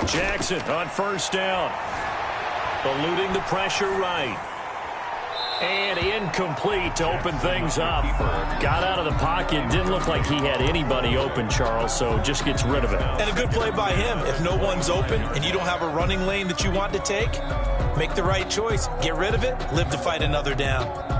Jackson on first down. Eluding the pressure right. And incomplete to open things up. Got out of the pocket. Didn't look like he had anybody open, Charles, so just gets rid of it. And a good play by him. If no one's open and you don't have a running lane that you want to take, make the right choice. Get rid of it. Live to fight another down.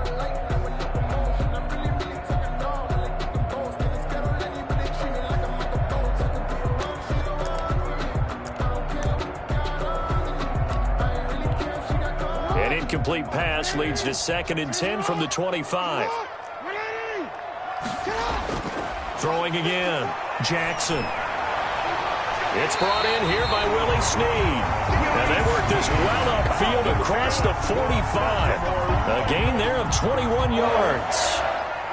Incomplete pass leads to 2nd and 10 from the 25. Throwing again. Jackson. It's brought in here by Willie Snead. And they work this well upfield across the 45. A gain there of 21 yards.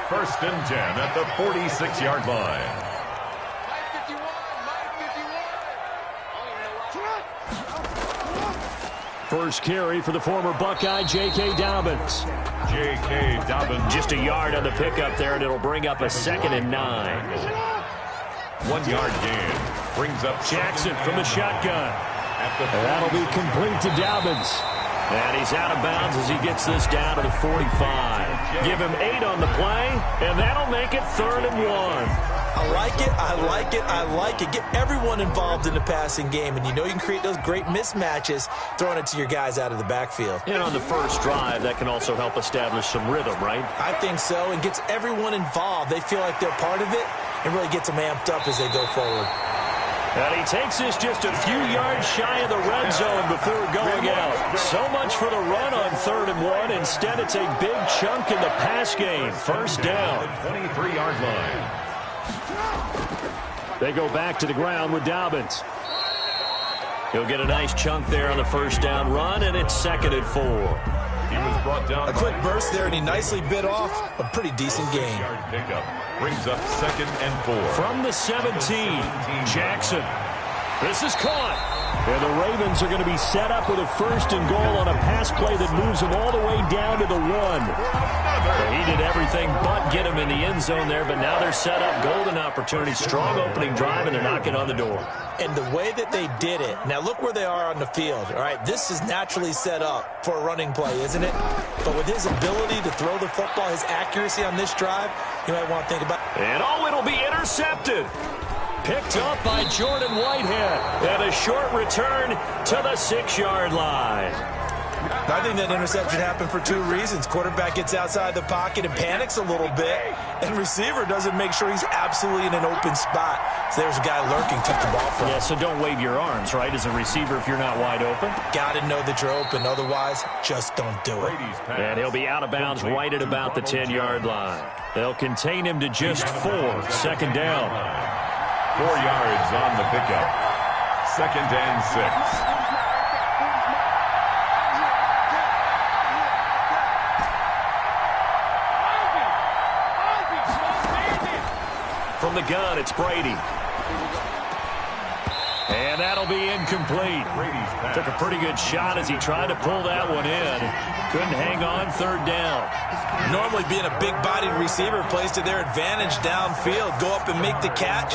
1st and 10 at the 46-yard line. First carry for the former Buckeye, J.K. Dobbins. J.K. Dobbins. Just a yard on the pickup there, and it'll bring up a 2nd and 9. 1-yard gain. Brings up Jackson from the shotgun. That'll be complete to Dobbins. And he's out of bounds as he gets this down to the 45. Give him 8 on the play, and that'll make it 3rd and 1. I like it, I like it, I like it. Get everyone involved in the passing game, and you know you can create those great mismatches throwing it to your guys out of the backfield. And on the first drive, that can also help establish some rhythm, right? I think so, and gets everyone involved. They feel like they're part of it and really gets them amped up as they go forward. And he takes this just a few yards shy of the red zone before going out. So much for the run on 3rd and 1. Instead, it's a big chunk in the pass game. First down. 23-yard line. They go back to the ground with Dobbins. He'll get a nice chunk there on the first down run, and it's 2nd and 4. He was brought down. A quick burst there, and he nicely bit off a pretty decent gain. Pickup brings up 2nd and 4. From the 17, Jackson. This is caught. And the Ravens are going to be set up with a 1st and goal on a pass play that moves them all the way down to the 1. He did everything but get him in the end zone there, but now they're set up. Golden opportunity, strong opening drive, and they're knocking on the door. And the way that they did it, now look where they are on the field. All right, this is naturally set up for a running play, isn't it? But with his ability to throw the football, his accuracy on this drive, you might want to think about it. And it'll be intercepted. Picked up by Jordan Whitehead. And a short return to the 6-yard line. I think that interception happened for 2 reasons. Quarterback gets outside the pocket and panics a little bit, and receiver doesn't make sure he's absolutely in an open spot. So there's a guy lurking, took the ball from him. Yeah, so don't wave your arms, right, as a receiver if you're not wide open. Got to know that you're open. Otherwise, just don't do it. And he'll be out of bounds right at about the 10-yard line. They'll contain him to just 4. 2nd down. 4 yards on the pickup. 2nd and 6. From the gun, it's Brady. And that'll be incomplete. Took a pretty good shot as he tried to pull that one in. Couldn't hang on 3rd down. Normally being a big-bodied receiver plays to their advantage downfield. Go up and make the catch,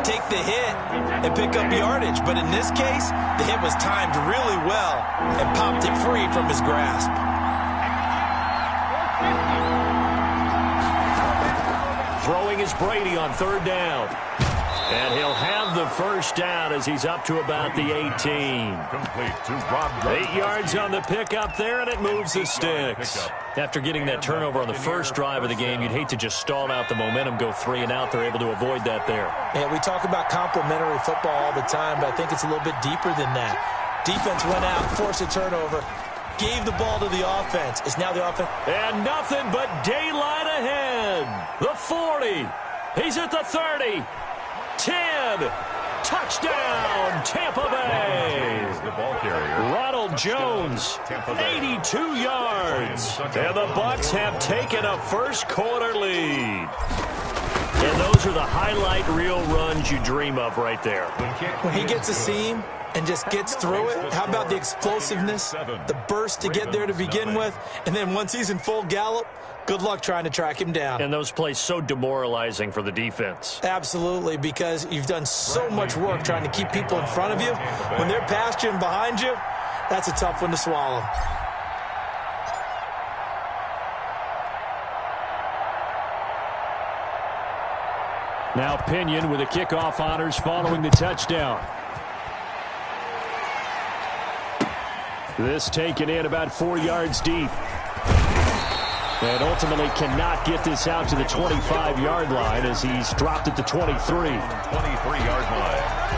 take the hit, and pick up yardage. But in this case, the hit was timed really well and popped it free from his grasp. Throwing is Brady on 3rd down. And he'll have the first down as he's up to about the 18. Complete to Rob. 8 yards on the pickup there, and it moves the sticks. After getting that turnover on the first drive of the game, you'd hate to just stall out the momentum, go 3 and out. They're able to avoid that there. Yeah, we talk about complementary football all the time, but I think it's a little bit deeper than that. Defense went out, forced a turnover, gave the ball to the offense. It's now the offense. And nothing but daylight ahead. The 40. He's at the 30. 10. Touchdown, Tampa Bay. The ball carrier. Ronald Jones, 82 yards. And the Bucs have taken a first quarter lead. And And those are the highlight reel runs you dream of right there. When he gets a seam and just gets through it, how about the explosiveness, the burst to get there to begin with, and then once he's in full gallop, good luck trying to track him down. And those plays so demoralizing for the defense. Absolutely, because you've done so much work trying to keep people in front of you. When they're past you and behind you, that's a tough one to swallow. Now Pinion with the kickoff honors following the touchdown. This taken in about 4 yards deep. And ultimately cannot get this out to the 25-yard line as he's dropped at the 23. 23-yard line.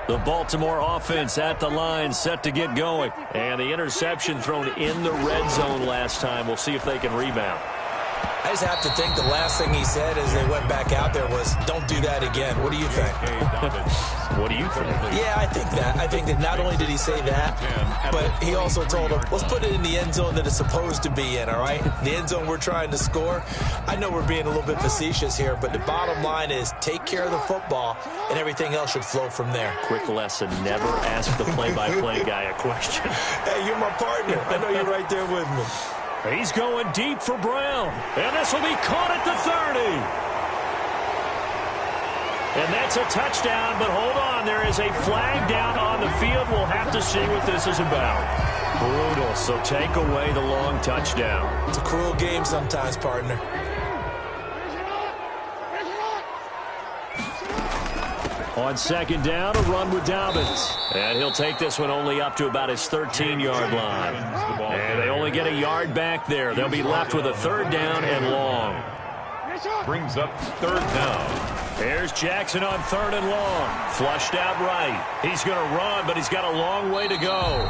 The Baltimore offense at the line, set to get going. And the interception thrown in the red zone last time. We'll see if they can rebound. I just have to think the last thing he said as they went back out there was, don't do that again. What do you think? What do you think? Yeah, I think that. I think that not only did he say that, but he also told him, let's put it in the end zone that it's supposed to be in, all right? The end zone we're trying to score. I know we're being a little bit facetious here, but the bottom line is take care of the football, and everything else should flow from there. Quick lesson, never ask the play-by-play guy a question. Hey, you're my partner. I know you're right there with me. He's going deep for Brown. And this will be caught at the 30. And that's a touchdown, but hold on. There is a flag down on the field. We'll have to see what this is about. Brutal, so take away the long touchdown. It's a cruel game sometimes, partner. On second down, a run with Dobbins. And he'll take this one only up to about his 13-yard line. And they only get a yard back there. They'll be left with a third down and long. Brings up third down. Here's Jackson on third and long. Flushed out right. He's going to run, but he's got a long way to go.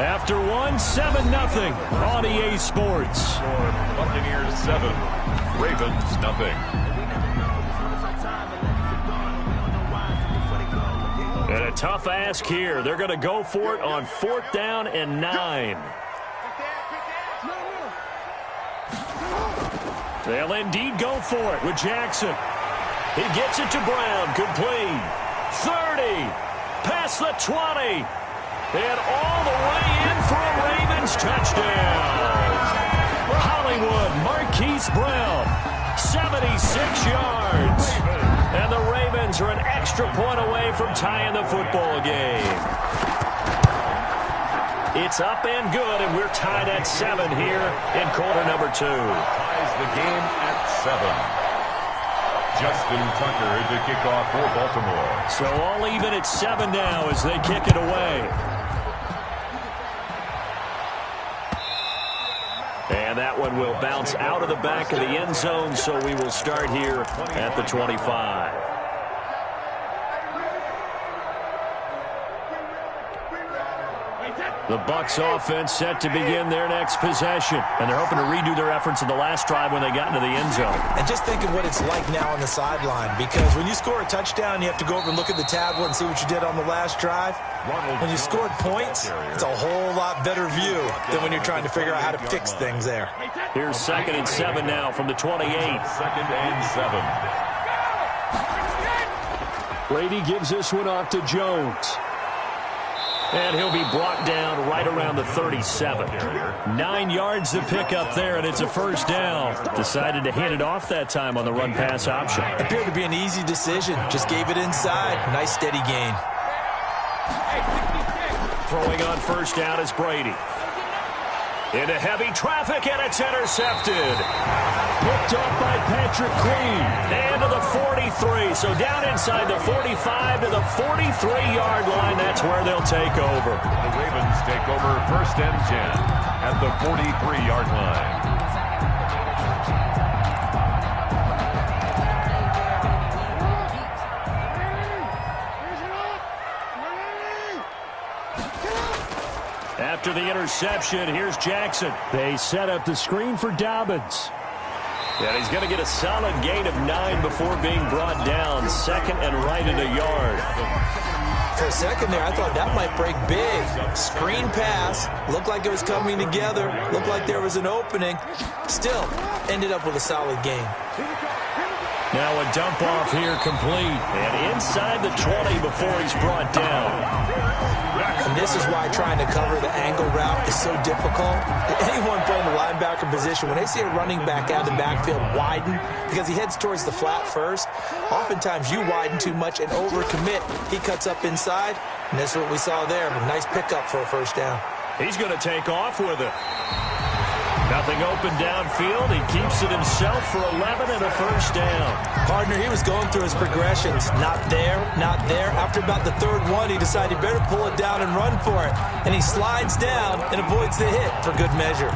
After one, 7-0 on EA Sports. Buccaneers 7, Ravens nothing. And a tough ask here. They're going to go for it on 4th down and 9. They'll indeed go for it with Jackson. He gets it to Brown. Complete. 30. Past the 20. And all the way in for a Ravens touchdown. Hollywood Marquise Brown. 76 yards. And the Ravens are an extra point away from tying the football game. It's up and good, and we're tied at 7 here in quarter number 2. Ties the game at 7. Justin Tucker to kick off for Baltimore. So all even at 7 now as they kick it away. And that one will bounce out of the back of the end zone, so we will start here at the 25. The Bucs offense set to begin their next possession. And they're hoping to redo their efforts in the last drive when they got into the end zone. And just think of what it's like now on the sideline, because when you score a touchdown, you have to go over and look at the tablet and see what you did on the last drive. When you scored points, it's a whole lot better view than when you're trying to figure out how to fix things there. Here's 2nd and 7 now from the 28. 2nd and 7. Brady gives this one off to Jones. And he'll be brought down right around the 37. 9 yards to pick up there, and it's a first down. Decided to hand it off that time on the run-pass option. Appeared to be an easy decision. Just gave it inside. Nice steady gain. Throwing on first down is Brady. Into heavy traffic, and it's intercepted. Picked up by Patrick Queen. And to the 43. So down inside the 45 to the 43-yard line. That's where they'll take over. The Ravens take over 1st and 10 at the 43-yard line. After the interception, here's Jackson. They set up the screen for Dobbins. And he's going to get a solid gain of 9 before being brought down. 2nd and right at a yard. For a second there, I thought that might break big. Screen pass. Looked like it was coming together. Looked like there was an opening. Still, ended up with a solid gain. Now a dump off here complete. And inside the 20 before he's brought down. And this is why trying to cover the angle route is so difficult. Anyone playing the linebacker position, when they see a running back out of the backfield widen, because he heads towards the flat first, oftentimes you widen too much and overcommit. He cuts up inside, and that's what we saw there. A nice pickup for a first down. He's going to take off with it. Nothing open downfield. He keeps it himself for 11 and a first down. Partner, he was going through his progressions. Not there, not there. After about the third one, he decided he better pull it down and run for it. And he slides down and avoids the hit for good measure.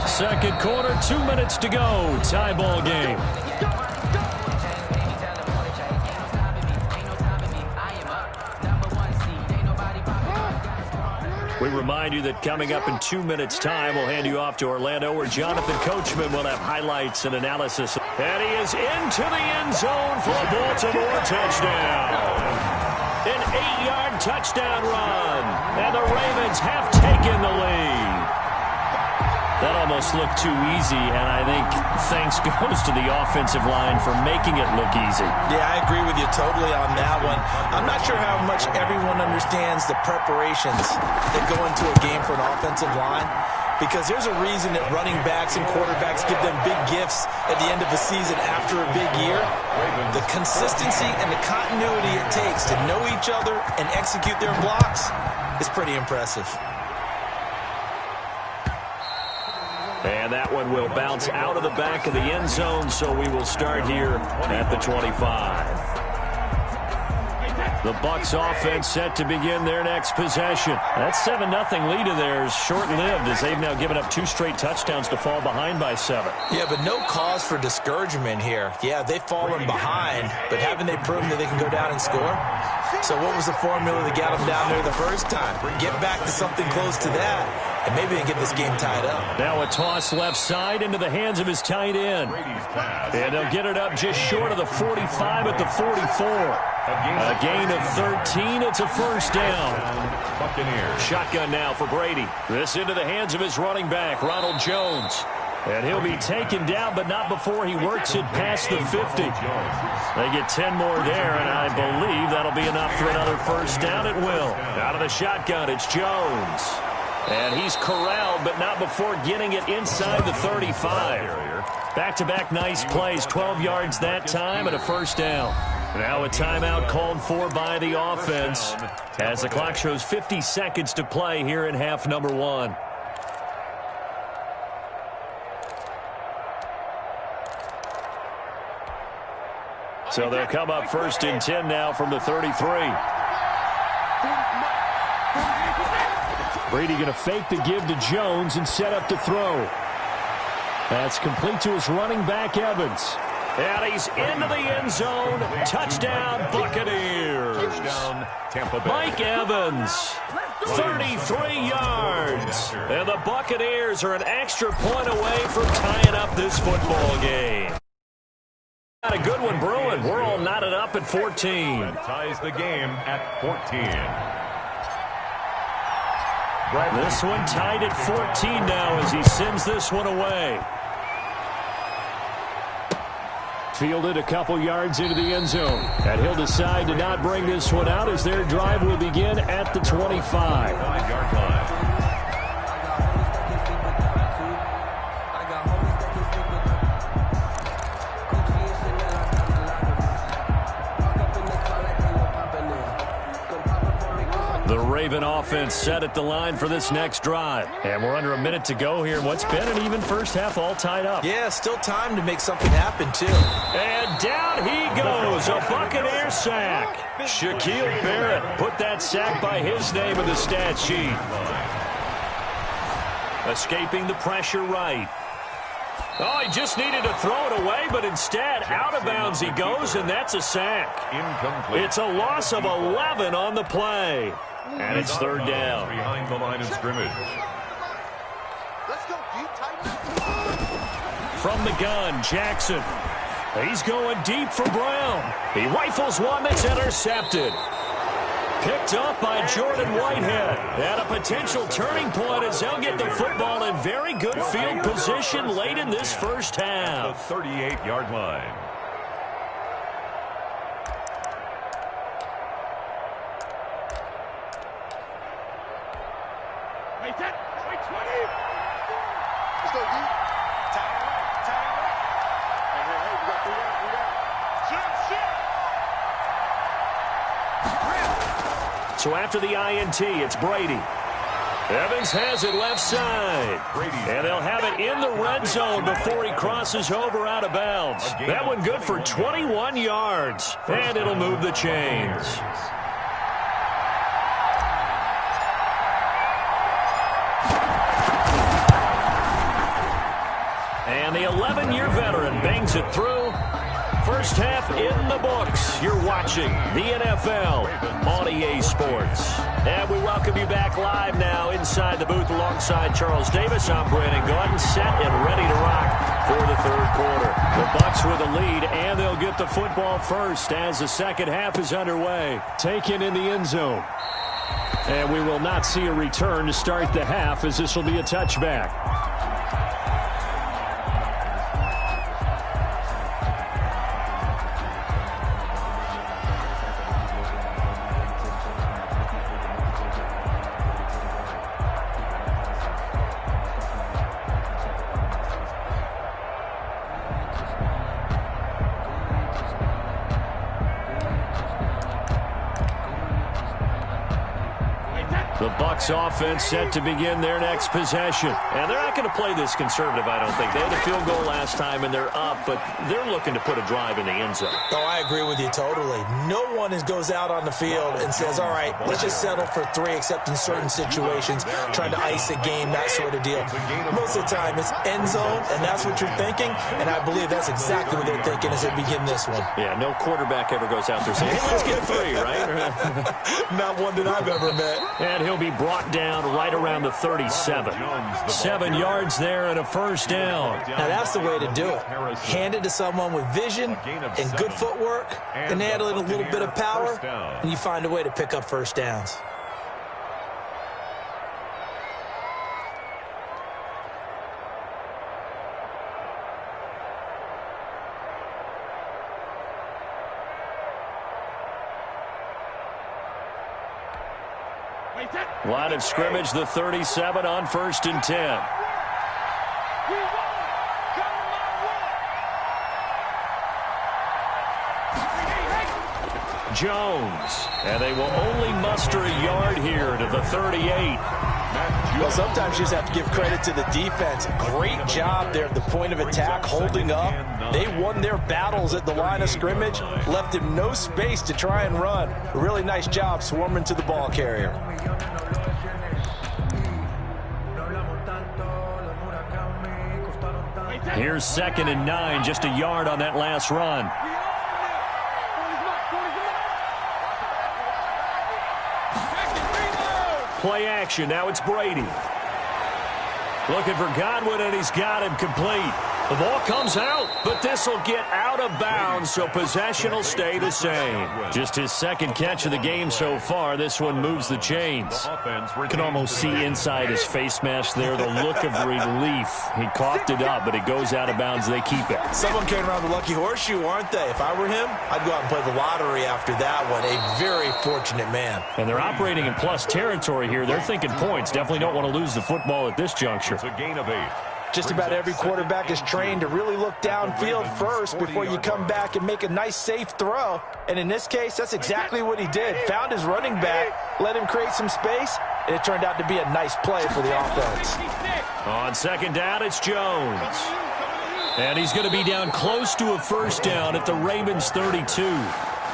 Second quarter, 2 minutes to go. Tie ball game. We remind you that coming up in 2 minutes' time, we'll hand you off to Orlando, where Jonathan Coachman will have highlights and analysis. And he is into the end zone for a Baltimore touchdown. An 8-yard touchdown run. And the Ravens have taken the lead. That almost looked too easy, and I think thanks goes to the offensive line for making it look easy. Yeah, I agree with you totally on that one. I'm not sure how much everyone understands the preparations that go into a game for an offensive line, because there's a reason that running backs and quarterbacks give them big gifts at the end of the season after a big year. The consistency and the continuity it takes to know each other and execute their blocks is pretty impressive. And that one will bounce out of the back of the end zone, so we will start here at the 25. The Bucs offense set to begin their next possession. That 7-0 lead of theirs short-lived, as they've now given up 2 straight touchdowns to fall behind by 7. Yeah, but no cause for discouragement here. Yeah, they've fallen behind, but haven't they proven that they can go down and score? So what was the formula that got them down there the first time? Get back to something close to that, and maybe they can get this game tied up. Now a toss left side into the hands of his tight end. And they'll get it up just short of the 45 at the 44. A gain of 13. It's a first down. Shotgun now for Brady. This into the hands of his running back, Ronald Jones. And he'll be taken down, but not before he works it past the 50. They get 10 more there, and I believe that'll be enough for another first down. It will. Out of the shotgun, it's Jones. And he's corralled, but not before getting it inside the 35. Back-to-back nice plays, 12 yards that time, and a first down. Now a timeout called for by the offense as the clock shows 50 seconds to play here in half number 1. So they'll come up first and 10 now from the 33. Brady going to fake the give to Jones and set up to throw. That's complete to his running back, Evans. And he's into the end zone. Touchdown, Buccaneers. Touchdown, Tampa Bay. Mike Evans, 33 yards. And the Buccaneers are an extra point away from tying up this football game. Got a good one brewing. We're all knotted up at 14. That ties the game at 14. This one tied at 14 now as he sends this one away. Fielded a couple yards into the end zone. And he'll decide to not bring this one out as their drive will begin at the 25. 5-yard line. The Raven offense set at the line for this next drive. And we're under a minute to go here. What's been an even first half all tied up. Yeah, still time to make something happen, too. And down he goes. A Buccaneer sack. Shaquille Barrett put that sack by his name in the stat sheet. Escaping the pressure right. Oh, he just needed to throw it away, but instead, out of bounds he goes, and that's a sack. Incomplete. It's a loss of 11 on the play. And it's third down. Behind the line of scrimmage. Let's go, deep, tight. From the gun, Jackson. He's going deep for Brown. He rifles one that's intercepted. Picked up by Jordan Whitehead. And a potential turning point as they'll get the football in very good field position late in this first half. The 38-yard line. Wait, 10. Wait, 20. Let's go, deep. Tie it up. Hey, we got 3 down. So after the INT, it's Brady. Evans has it left side. And they'll have it in the red zone before he crosses over out of bounds. That one good for 21 yards. And it'll move the chains. And the 11-year veteran bangs it through. First half in the books. You're watching the NFL on EA Sports. And we welcome you back live now inside the booth alongside Charles Davis. I'm Brandon Gordon, set and ready to rock for the third quarter. The Bucs with a lead, and they'll get the football first as the second half is underway. Taken in the end zone. And we will not see a return to start the half, as this will be a touchback. The Bucs offense set to begin their next possession. And they're not going to play this conservative, I don't think. They had a field goal last time, and they're up, but they're looking to put a drive in the end zone. Oh, I agree with you totally. No one goes out on the field and says, all right, let's just settle for 3, except in certain situations, trying to ice a game, that sort of deal. Most of the time, it's end zone, and that's what you're thinking, and I believe that's exactly what they're thinking as they begin this one. Yeah, no quarterback ever goes out there saying, hey, let's get 3, right? Not one that I've ever met. And he'll be brought down right around the 37. 7 yards there and a first down. Now that's the way to do it. Hand it to someone with vision and good footwork, and handle it a little bit of power, and you find a way to pick up first downs. Line of scrimmage, the 37 on 1st and 10. Jones. And they will only muster a yard here to the 38. Well, sometimes you just have to give credit to the defense. Great job there at the point of attack, holding up. They won their battles at the line of scrimmage, left him no space to try and run. A really nice job swarming to the ball carrier. Here's 2nd and 9, just a yard on that last run. Play action, now it's Brady. Looking for Godwin, and he's got him complete. The ball comes out, but this will get out of bounds, so possession will stay the same. Just his 2nd catch of the game so far. This one moves the chains. You can almost see inside his face mask there the look of relief. He coughed it up, but it goes out of bounds. They keep it. Someone came around the lucky horseshoe, aren't they? If I were him, I'd go out and play the lottery after that one. A very fortunate man. And they're operating in plus territory here. They're thinking points. Definitely don't want to lose the football at this juncture. It's a gain of 8. Just about every quarterback is trained to really look downfield first before you come back and make a nice, safe throw. And in this case, that's exactly what he did. Found his running back, let him create some space, and it turned out to be a nice play for the offense. On 2nd down, it's Jones. And he's going to be down close to a first down at the Ravens 32.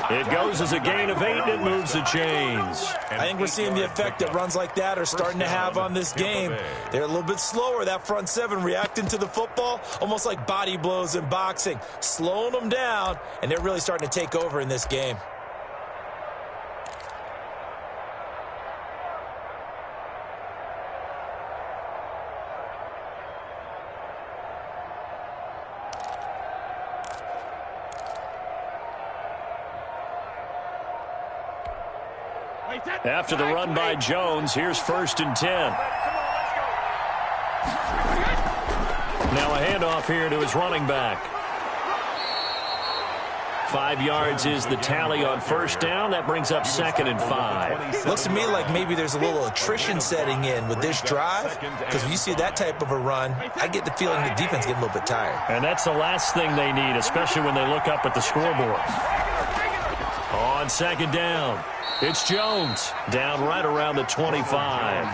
It goes as a gain of 8, and it moves the chains. I think we're seeing the effect that runs like that are starting to have on this game. They're a little bit slower, that front 7, reacting to the football, almost like body blows in boxing, slowing them down, and they're really starting to take over in this game. After the run by Jones, here's 1st and 10. Now a handoff here to his running back. 5 yards is the tally on 1st down. That brings up 2nd and 5. Looks to me like maybe there's a little attrition setting in with this drive, because when you see that type of a run, I get the feeling the defense getting a little bit tired. And that's the last thing they need, especially when they look up at the scoreboard. On 2nd down, it's Jones, down right around the 25.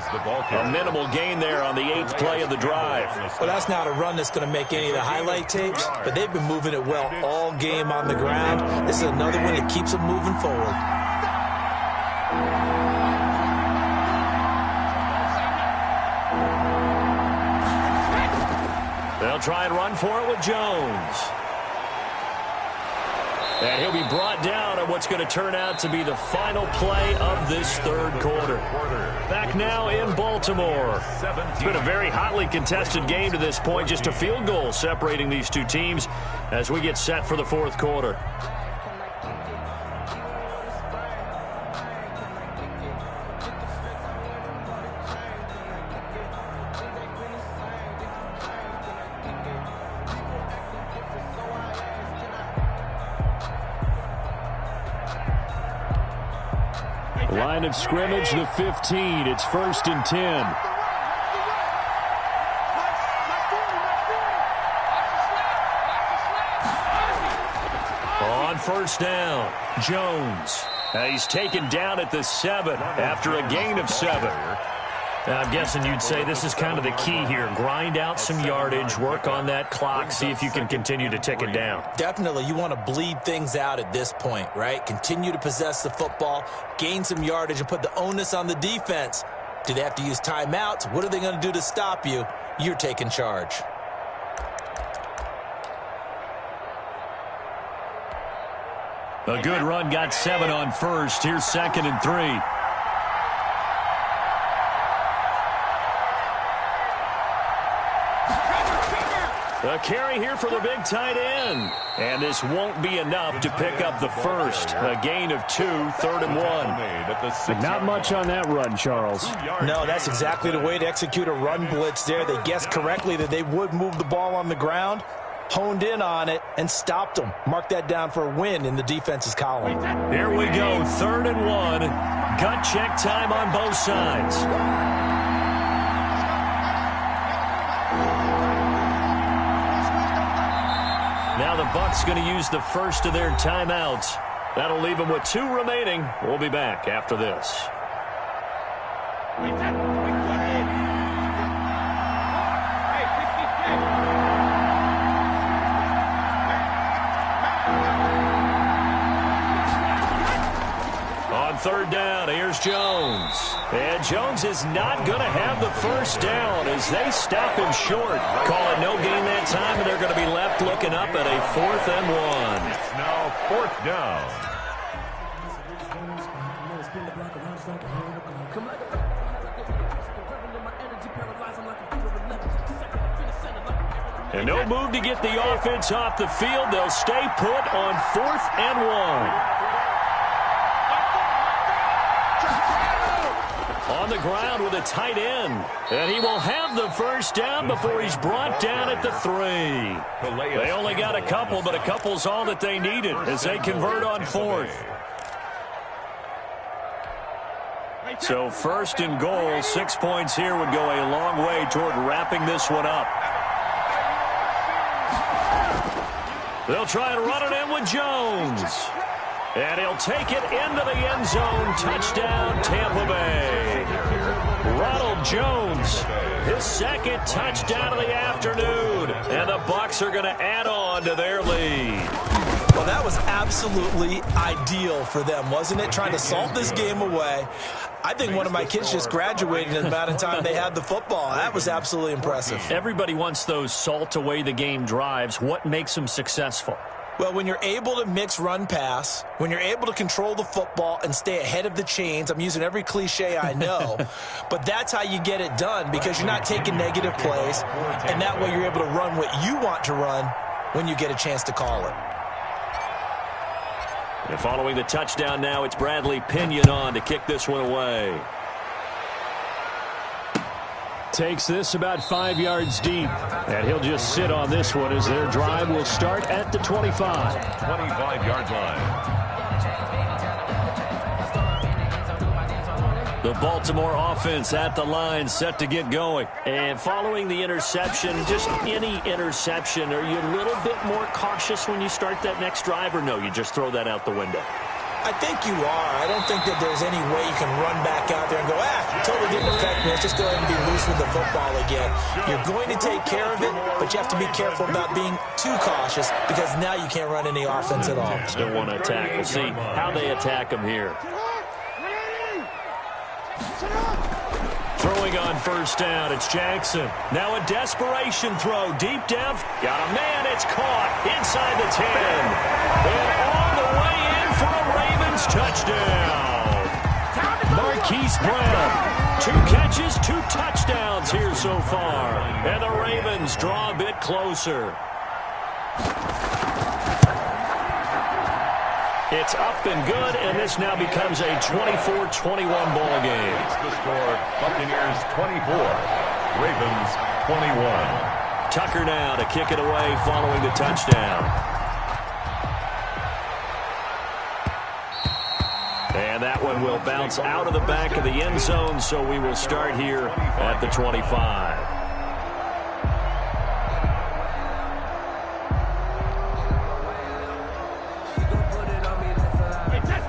A minimal gain there on the 8th play of the drive. Well, that's not a run that's going to make any of the highlight tapes, but they've been moving it well all game on the ground. This is another one that keeps them moving forward. They'll try and run for it with Jones. And he'll be brought down on what's going to turn out to be the final play of this 3rd quarter. Back now in Baltimore. It's been a very hotly contested game to this point. Just a field goal separating these two teams as we get set for the 4th quarter. Line of scrimmage, the 15. It's 1st and 10. On 1st down, Jones. He's taken down at the 7 after a gain of 7. Now, I'm guessing you'd say this is kind of the key here. Grind out some yardage, work on that clock, see if you can continue to tick it down. Definitely, you want to bleed things out at this point, right? Continue to possess the football, gain some yardage, and put the onus on the defense. Do they have to use timeouts? What are they going to do to stop you? You're taking charge. A good run got 7 on 1st. Here's 2nd and 3. A carry here for the big tight end. And this won't be enough to pick up the 1st. A gain of 2, 3rd and 1. Not much on that run, Charles. No, that's exactly the way to execute a run blitz there. They guessed correctly that they would move the ball on the ground, honed in on it, and stopped them. Mark that down for a win in the defense's column. Here we go, 3rd and 1. Gut check time on both sides. Now the Bucs going to use the first of their timeouts. That'll leave them with 2 remaining. We'll be back after this. On 3rd down, here's Jones. And Jones is not going to have the 1st down as they stop him short. Call it no gain that time, and they're going to be left looking up at a 4th and 1. It's now 4th down. And no move to get the offense off the field. They'll stay put on 4th and 1. On the ground with a tight end. And he will have the 1st down before he's brought down at the 3. They only got a couple, but a couple's all that they needed as they convert on 4th. So 1st and goal, 6 points here would go a long way toward wrapping this one up. They'll try and run it in with Jones. And he'll take it into the end zone. Touchdown, Tampa Bay. Ronald Jones, his 2nd touchdown of the afternoon. And the Bucs are going to add on to their lead. Well, that was absolutely ideal for them, wasn't it? Trying to salt this game away. I think one of my kids just graduated in the amount of time they had the football. That was absolutely impressive. Everybody wants those salt away the game drives. What makes them successful? Well, when you're able to mix run pass, when you're able to control the football and stay ahead of the chains, I'm using every cliche I know, but that's how you get it done because you're not taking negative plays, and that way you're able to run what you want to run when you get a chance to call it. And following the touchdown now, it's Bradley Pinion on to kick this one away. Takes this about 5 yards deep. And he'll just sit on this one as their drive will start at the 25. 25-yard line. The Baltimore offense at the line, set to get going. And following the interception, just any interception, are you a little bit more cautious when you start that next drive, or no, you just throw that out the window? I think you are. I don't think that there's any way you can run back out there and go, totally didn't affect me. Let's just go ahead and be loose with the football again. You're going to take care of it, but you have to be careful about being too cautious because now you can't run any offense at all. Still want to attack. We'll see how they attack him here. Throwing on first down, it's Jackson. Now a desperation throw, deep down. Got a man, it's caught inside the 10. And on the way in for a Ravens touchdown. Marquise Brown, 2 catches, 2 touchdowns here so far. And the Ravens draw a bit closer. It's up and good, and this now becomes a 24-21 ball game. It's the score, Buccaneers 24, Ravens 21. Tucker now to kick it away following the touchdown. And that one will bounce out of the back of the end zone, so we will start here at the 25.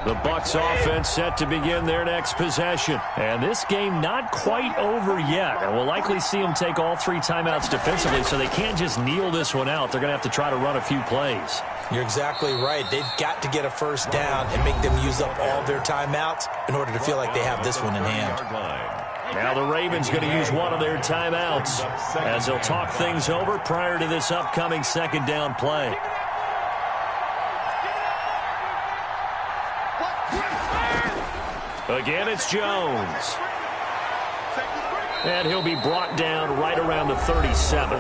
The Bucs offense set to begin their next possession. And this game not quite over yet. And we'll likely see them take all 3 timeouts defensively, so they can't just kneel this one out. They're going to have to try to run a few plays. You're exactly right. They've got to get a first down and make them use up all their timeouts in order to feel like they have this one in hand. Now the Ravens going to use one of their timeouts as they'll talk things over prior to this upcoming second down play. Again, it's Jones. And he'll be brought down right around the 37.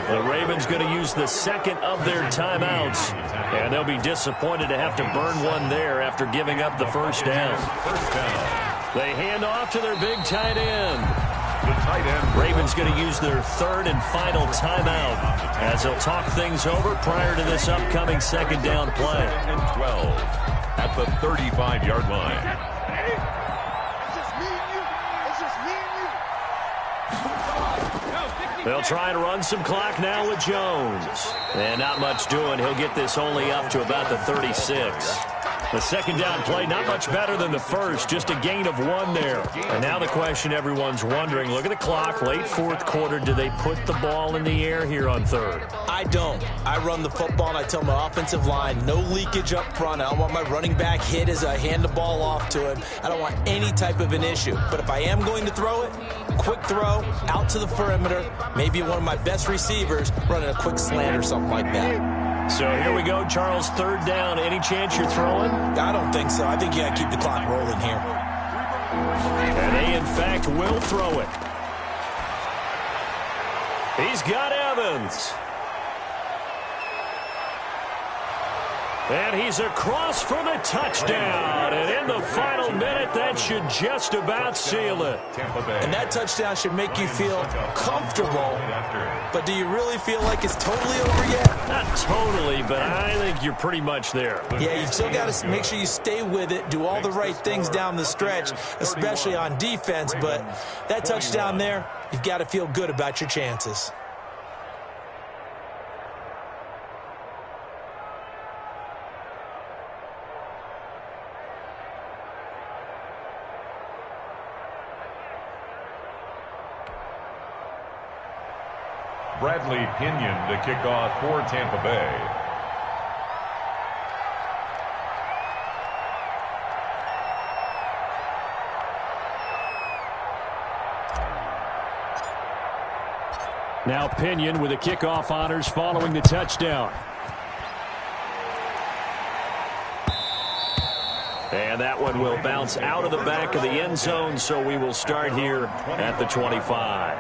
The Ravens going to use the second of their timeouts. And they'll be disappointed to have to burn one there after giving up the first down. They hand off to their big tight end. Ravens going to use their 3rd and final timeout as they'll talk things over prior to this upcoming second down play. 12 at the 35-yard line. They'll try to run some clock now with Jones. And not much doing. He'll get this only up to about the 36. The second down play, not much better than the first, just a gain of 1 there. And now the question everyone's wondering, look at the clock, late 4th quarter, do they put the ball in the air here on 3rd? I don't. I run the football, and I tell my offensive line, no leakage up front. I don't want my running back hit as I hand the ball off to him. I don't want any type of an issue. But if I am going to throw it, quick throw, out to the perimeter, maybe one of my best receivers running a quick slant or something like that. So here we go, Charles, 3rd down. Any chance you're throwing? I don't think so. I think you got to keep the clock rolling here. And they, in fact, will throw it. He's got Evans. And he's across for the touchdown. And in the final minute, that should just about seal it. And that touchdown should make you feel comfortable. But do you really feel like it's totally over yet? Not totally, but I think you're pretty much there. Yeah, you've still got to make sure you stay with it, do all the right things down the stretch, especially on defense. But that touchdown there, you've got to feel good about your chances. Bradley Pinion to kick off for Tampa Bay. Now Pinion with the kickoff honors following the touchdown. And that one will bounce out of the back of the end zone, so we will start here at the 25.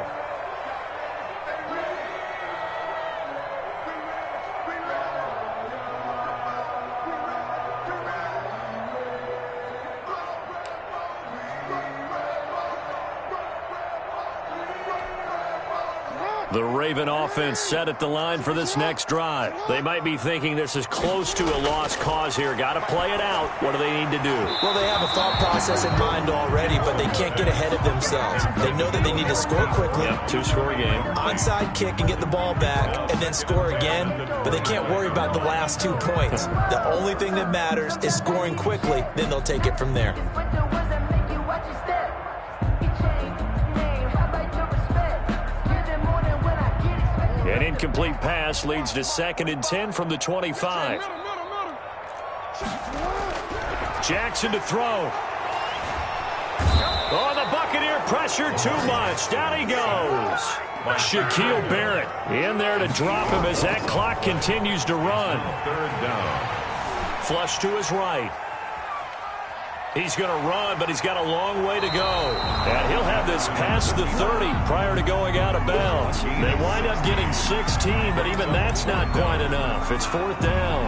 The Raven offense set at the line for this next drive. They might be thinking this is close to a lost cause here. Got to play it out. What do they need to do? Well, they have a thought process in mind already, but they can't get ahead of themselves. They know that they need to score quickly. Yep, 2-score game. Onside kick and get the ball back and then score again, but they can't worry about the last 2 points. The only thing that matters is scoring quickly, then they'll take it from there. An incomplete pass leads to 2nd and 10 from the 25. Jackson to throw. Oh, the Buccaneer pressure too much. Down he goes. Shaquille Barrett in there to drop him as that clock continues to run. 3rd down. Flush to his right. He's going to run, but he's got a long way to go. And he'll have this past the 30 prior to going out of bounds. They wind up getting 16, but even that's not quite enough. It's 4th down.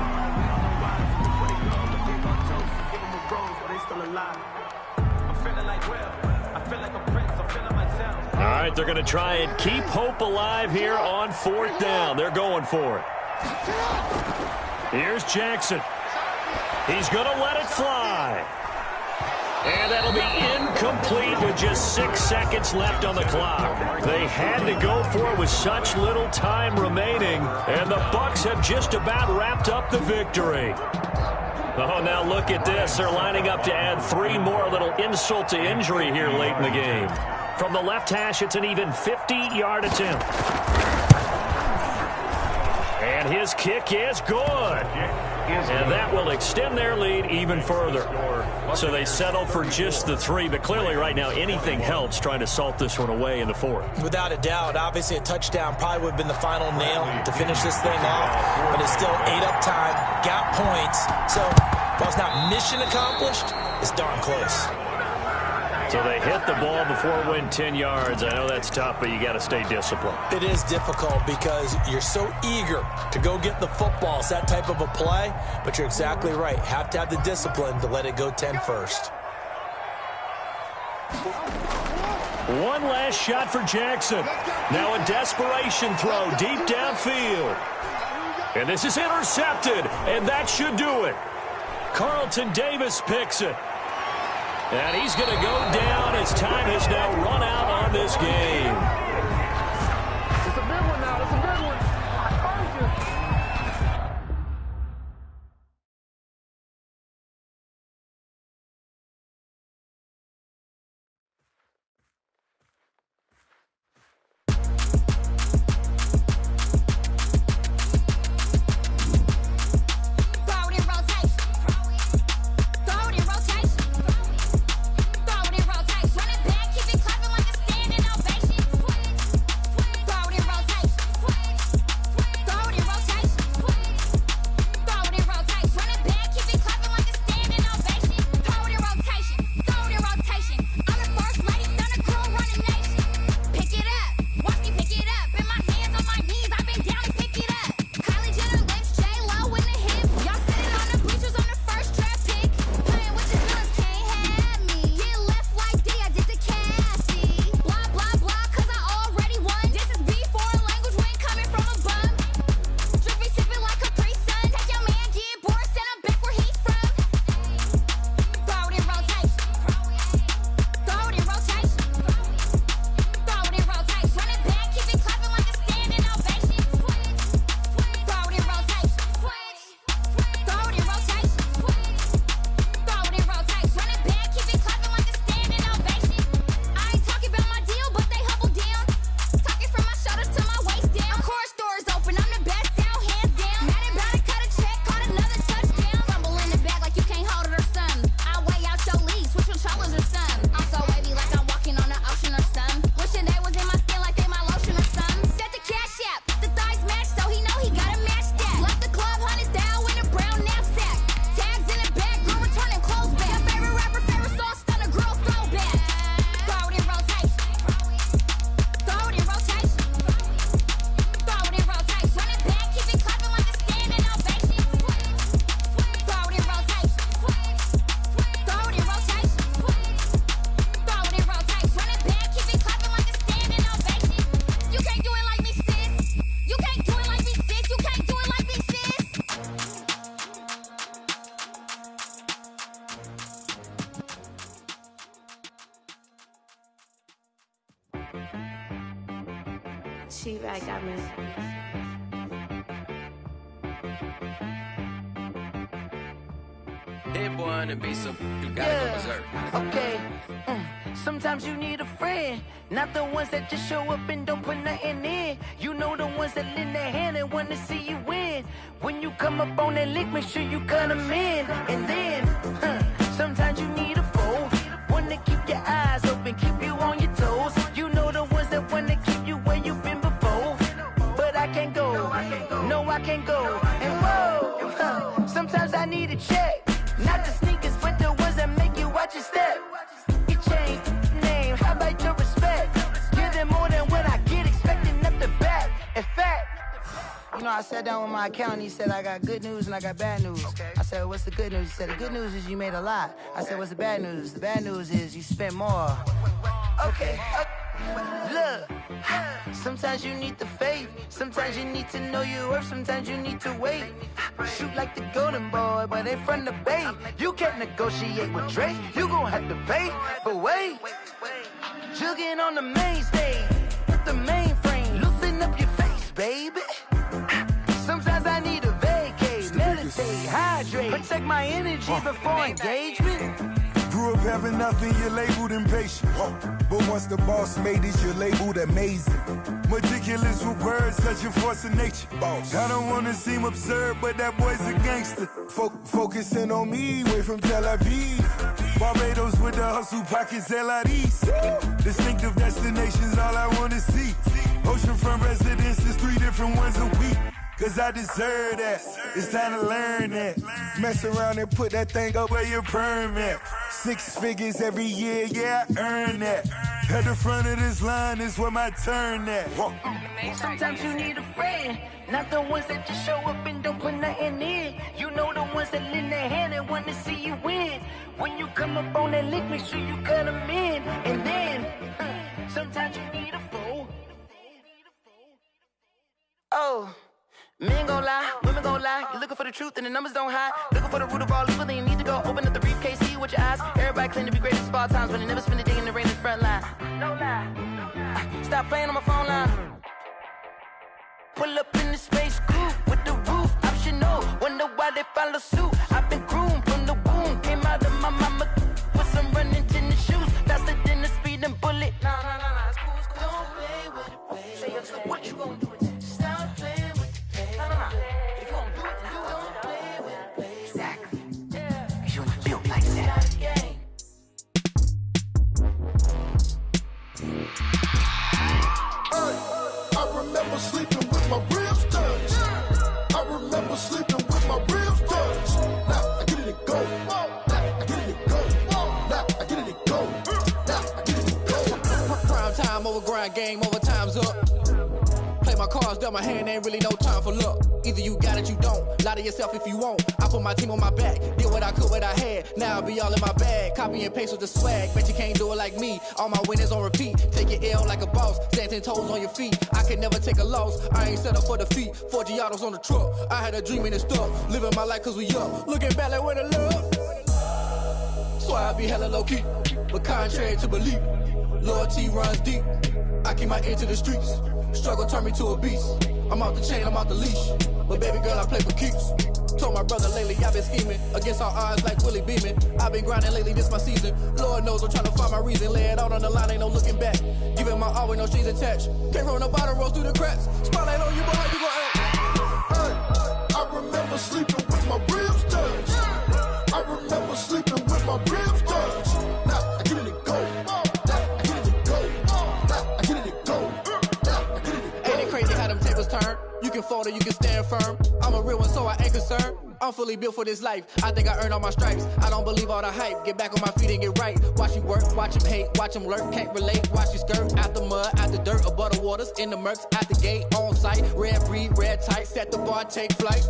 All right, they're going to try and keep hope alive here on 4th down. They're going for it. Here's Jackson. He's going to let it fly. And that'll be incomplete with just 6 seconds left on the clock. They had to go for it with such little time remaining, and the Bucs have just about wrapped up the victory. Oh, now look at this. They're lining up to add 3 more, a little insult to injury here late in the game. From the left hash, it's an even 50-yard attempt. And his kick is good. And that will extend their lead even further. So they settle for just the 3, but clearly right now anything helps trying to salt this one away in the 4th. Without a doubt, obviously a touchdown probably would have been the final nail to finish this thing off, but it's still ate up time, got points. So while it's not mission accomplished, it's darn close. So they hit the ball before it went 10 yards. I know that's tough, but you got to stay disciplined. It is difficult because you're so eager to go get the football. It's that type of a play, but you're exactly right. Have to have the discipline to let it go 10 first. One last shot for Jackson. Now a desperation throw deep downfield. And this is intercepted, and that should do it. Carlton Davis picks it. And he's going to go down as time has now run out on this game. It's a big one now. It's a big one. I told you. She-Bag got me. Hit one and be some, you gotta go berserk. Okay. Sometimes you need a friend, not the ones that just show up and don't put nothing in. You know the ones that lend their hand and want to see you win. When you come up on that lick, make sure you cut them in. And then, sometimes you need a foe, one to keep your eyes open, keep you on your toes. You know the ones that want to keep you where you've been before. But I can't go, no I can't go. And whoa, sometimes I need a check. Not the sneakers, but the ones that make you watch your step. You change name, how about your respect? Give them more than what I get, expecting nothing back. In fact, you know, I sat down with my accountant, he said I got good news and I got bad news. I said, what's the good news? He said, the good news is you made a lot. I said, what's the bad news? The bad news is you spent more. Okay. Look, sometimes you need the faith, sometimes you need to know your worth, sometimes you need to wait. Shoot like the golden boy, but they from the bay. You can't negotiate with Drake, you gon' have to pay. But wait, jugging on the main stage, with the mainframe, loosen up your face, baby. Sometimes I need a vacate, meditate, hydrate, protect my energy before engagement. Grew up having nothing, you're labeled impatient. But once the boss made it, you're labeled amazing. Meticulous with words, such a force of nature. I don't wanna seem absurd, but that boy's a gangster. Focusing on me, way from Tel Aviv. Barbados with the hustle pockets, LIDs. Distinctive destinations, all I wanna see. Oceanfront residences, 3 different ones a week. Cause I deserve that, it's time to learn that. Mess around and put that thing up where your perm at. 6 figures every year, yeah, I earn that. At the front of this line is where my turn at. Sometimes you need a friend, not the ones that just show up and don't put nothing in. You know the ones that lend their hand and want to see you win. When you come up on that lick, make sure you cut them in. And then, sometimes you need a foe. Oh. Men gon' lie, women gon' lie. You're looking for the truth and the numbers don't hide. Looking for the root of all evil, then you need to go open up the briefcase, see with your eyes. Everybody claim to be greatest of all times, but they never spend a day in the rain in the front line. No lie. Stop playing on my phone line. Pull up in the space coupe with the roof optional. Wonder why they follow suit. I've been groomed from the womb. Came out of my mama with some running tennis shoes. Faster than the speeding bullet. Nah, it's cool, it's cool. Don't play with it, baby. Say so what you gon' do with it? Stop playing with it. If you gon' do it, then you don't play with it, baby. Exactly. Yeah. You ain't built like that. I remember sleeping with my ribs touched. I remember sleeping with my ribs touched. Now I get it and go. Now I get it and go. Now I get it and go. Now I get it and go. Prime time over grind game, over time's up. Play my cards, dealt my hand, ain't really no time for luck. Either you got it, you don't. Lie to yourself if you won't. I put my team on my back, did what I could, what I had. Now I'll be all in my bag, copy and paste with the swag. Bet you can't do it like me. All my winners on repeat. Take your L like a boss, stand 10 toes on your feet. I can never take a loss. I ain't set up for defeat. 4 Giottos on the truck. I had a dream and it stuck. Living my life cause we up. Looking back like where the love. So I be hella low key, but contrary to belief, loyalty runs deep. I keep my ear to the streets. Struggle turned me to a beast. I'm out the chain, I'm out the leash. But baby girl, I play for keeps. Told my brother lately, I've been scheming against all odds like Willie Beeman. I've been grinding lately, this my season. Lord knows I'm trying to find my reason. Lay it out on the line, ain't no looking back. Giving my all with no strings attached. Came from the bottom, rose through the cracks. Spotlight on you, but how you gon' act? I remember sleeping with my ribs touched. I remember sleeping with my ribs touched. Now I get it and go. Now I get it and go. Now I get it and go. Now I get it and go. Ain't it crazy how them tables turn? You can fold or you can stand firm. I'm a real one, so I ain't concerned. I'm fully built for this life. I think I earned all my stripes. I don't believe all the hype. Get back on my feet and get right. Watch you work, watch him hate, watch him lurk. Can't relate, watch you skirt. Out the mud, out the dirt, above the waters, in the murks, out the gate, on site. Red breed, red tight, set the bar, take flight.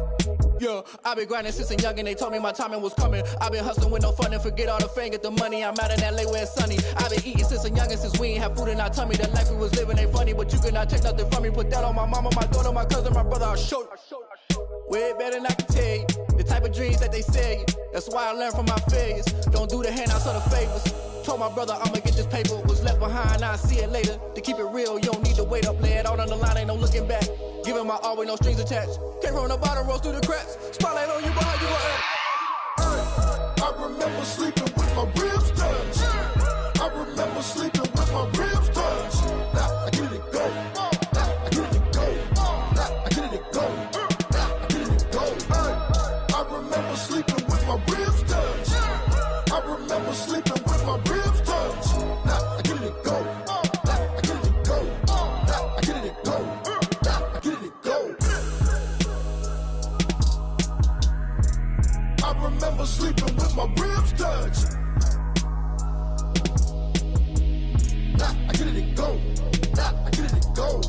Yeah, I been grinding since a young and they told me my timing was coming. I been hustling with no fun and forget all the fame, get the money. I'm out in LA where it's sunny. I been eating since a young and since we ain't have food in our tummy. The life we was living ain't funny, but you cannot take nothing from me. Put that on my mama, my daughter, my cousin, my brother, I'll show you. Way better than I can tell you. The type of dreams that they sell you. That's why I learned from my failures. Don't do the handouts or the favors. Told my brother I'ma get this paper, was left behind, I'll see it later. To keep it real, you don't need to wait up, lay it out on the line, ain't no looking back. Giving my all with no strings attached. Can't run the bottom, roll through the cracks. Spotlight on you, but how you gon' act? I remember sleeping with my ribs touched. I remember sleeping with my ribs touched. Now I get it go. Now I get it go. Now I get it go. Now I get it go. I remember sleeping with my ribs touched. I remember sleeping with my ribs touched. Now I get it go. Now I get it go. Now I get it go. Now I get it go. I remember sleeping with my ribs touched. Now I get it go. Now I get it go.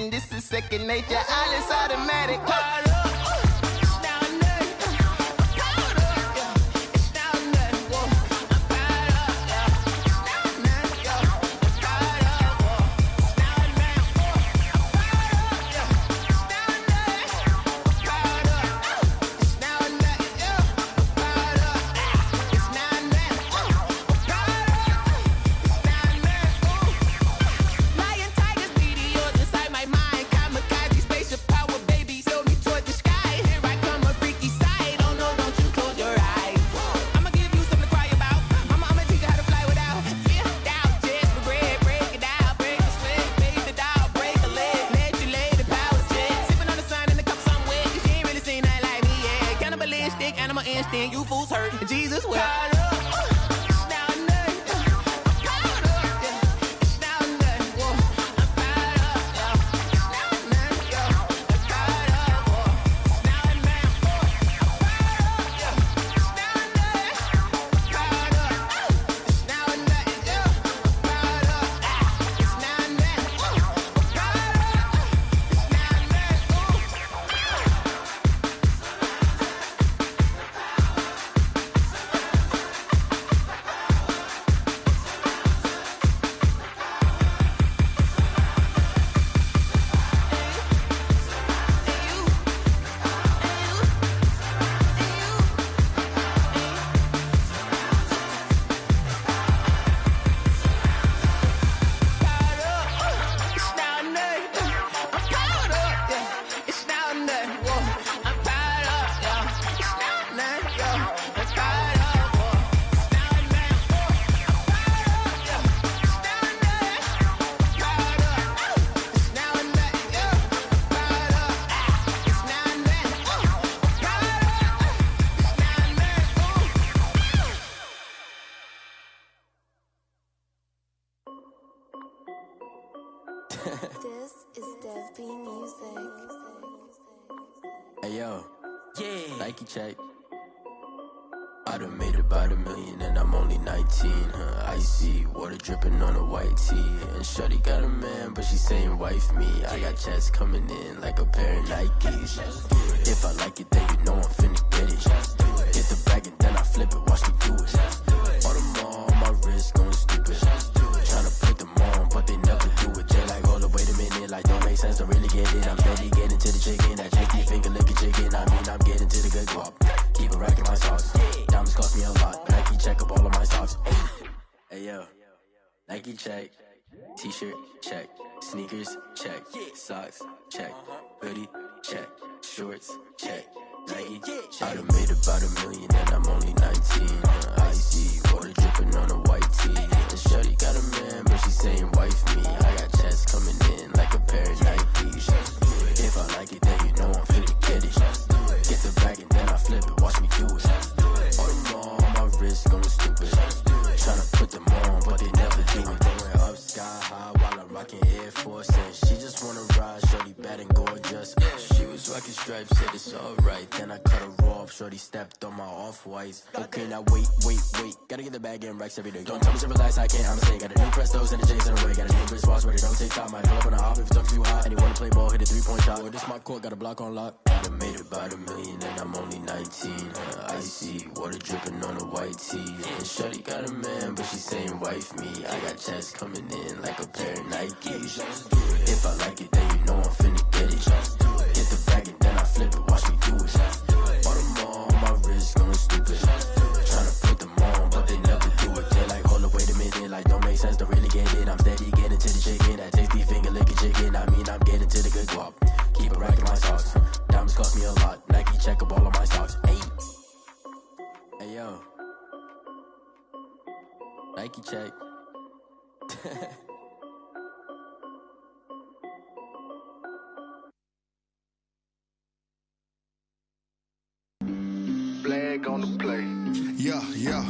This is second nature, all is automatic. You fools hurt. Jesus will. This is Dev B Music. Hey yo, yeah, Nike check. I done made about $1 million and I'm only 19, icy, water dripping on a white tee. And shorty got a man, but she saying wife me. I got checks coming in like a pair of Nikes. If I like it, then you know I'm finna get it. Get the bag and then I flip it, watch me do it. All them all on my wrist going stupid. Tryna put them on, but they never do it. They like, hold up, wait a minute, like don't make sense, don't really get it. I'm steady getting to the chicken, that tricky finger licking chicken. I mean, I'm getting to the good guap. Keep a rack in my sauce. Diamonds cost me a lot. Nike check up all of my socks. Hey yo, Nike check. T-shirt check. Sneakers check. Socks check. Hoodie check. Shorts check. Nike I done made about $1 million and I'm only 19. Icy water dripping on a white tee. And shorty got a man, but she saying wife me. I got checks coming in like a pair of Nikes. If I like it, then you know I'm finna get it. Get the wrist going stupid. Tryna put them on, but they never do it. Going up sky high while I'm rocking Air Force. And she just wanna ride, shorty bad and gorgeous. She was rocking stripes, said it's alright. Then I cut her off, shorty stepped on my off-whites. Okay, now wait. Gotta get the bag and racks every day. Don't tell me to relax, I can't, I'm saying. Got a new Prestos and a J's in the way. Got a new wristwatch, but it don't take time. Might pull up on a hop if it's up too high. And you wanna play ball, hit a 3-point shot. Or this my court, got a block on lock. I done made about $1 million and I'm only 19. Icy, water dripping on a white tee. And shorty got a man, but she saying wife me. I got checks coming in like a pair of Nikes. If I like it, then you know I'm finna get it. Get the bag and then I flip it, watch me do it. Bought them all, my wrist going stupid. Tryna put them on, but they never do it. They're like, hold up, wait a minute, like don't make sense, don't really get it. I'm steady getting to the chicken, that tasty finger licking chicken. I mean, I'm getting to the good guap. Keep a rack in my socks. Diamonds cost me a lot. Nike check up all of my socks. Hey yo, Nike check. Flag on the play. Yeah.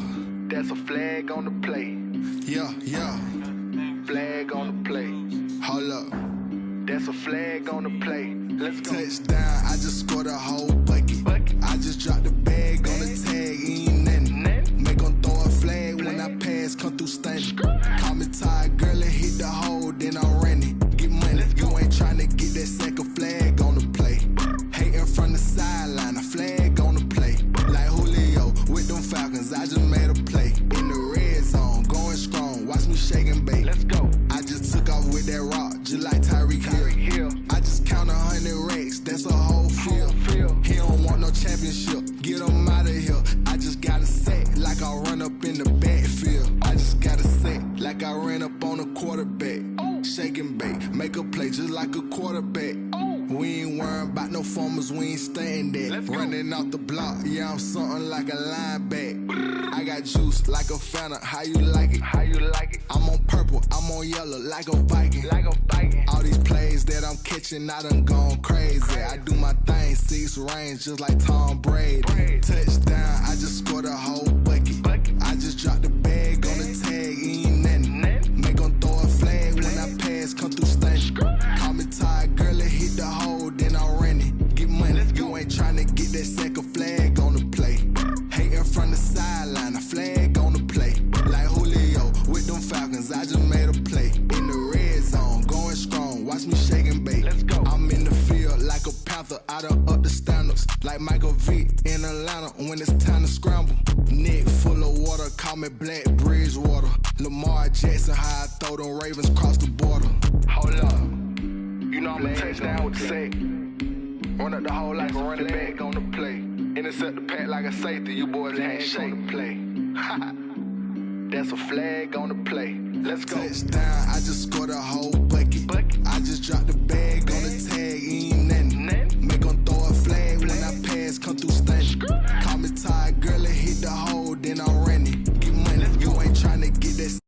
That's a flag on the play. Yeah. Flag on the play. Hold up. That's a flag on the play. Let's go. Touchdown, I just scored a whole bucket. I just dropped the bag on the tag, ain't nothing. Make them throw a flag when I pass, come through stunning. Call me tired, girl, and hit the hole, then I'm running. Get money, you ain't tryna get that second flag on the play. Hating from the sideline, a flag on the play. Like Julio with them Falcons, I just made a play. In the red zone, going strong, watch me shake and bake. Let's go. I just took off with that rock, just like Tyreek Hill. I just count 100 racks, that's a whole field. He don't want no championship, get him out of here. I just gotta set like I run up in the backfield. I just gotta set like I ran up on a quarterback. Shake and bake, make a play just like a quarterback. We ain't worrying about no formers, we ain't staying there. Running off the block, yeah, I'm something like a lineback. I got juice like a Fanta, how you like it? I'm on purple, I'm on yellow like a Viking. All these plays that I'm catching, I done gone crazy. I do my thing, 6 range just like Tom Brady. Touchdown, I just scored a whole bucket. I just dropped the bag on the tag, ain't nothing. Make them throw a flag when I pass, come through stunning. Call me tired, girl, and hit the hole, then I'm running. Get money, you ain't tryna get that second flag on the play. Hating from the sideline, a flag on the play. Like Julio with them Falcons, I just made a play. In the red zone, going strong, watch me shake and bake. Let's go. I'm in the field like a Panther, I done up the standards. Like Michael Vick in Atlanta when it's time to scramble. Neck full of water, call me Black Bridgewater. Lamar Jackson, how I throw them Ravens cross the border. Hold up. You know I'm a touchdown with the sack. Run up the hole like a running back on the play. Intercept the pack like a safety. You boys ain't shake the play. That's a flag on the play. Let's go. Touchdown, I just scored a whole bucket. I just dropped the bag on the tag, ain't nothing. Make them throw a flag when I pass, come through stunning. Call me tired, girl, and hit the hole, then I'm running. Get money, you ain't tryna get that.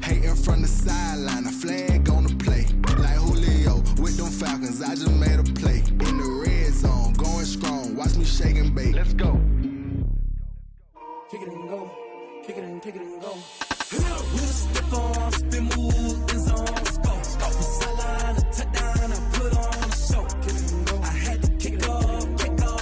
Hating from the sideline, a flag on the play. Like Julio with them Falcons, I just made a play. In the red zone, going strong, watch me shake and bake. Let's go. Kick it and go. Kick it and go. With a step on, spin move, is on, go. Sideline, a touchdown, I put on the show. Kick it and go. I had to kick off and go.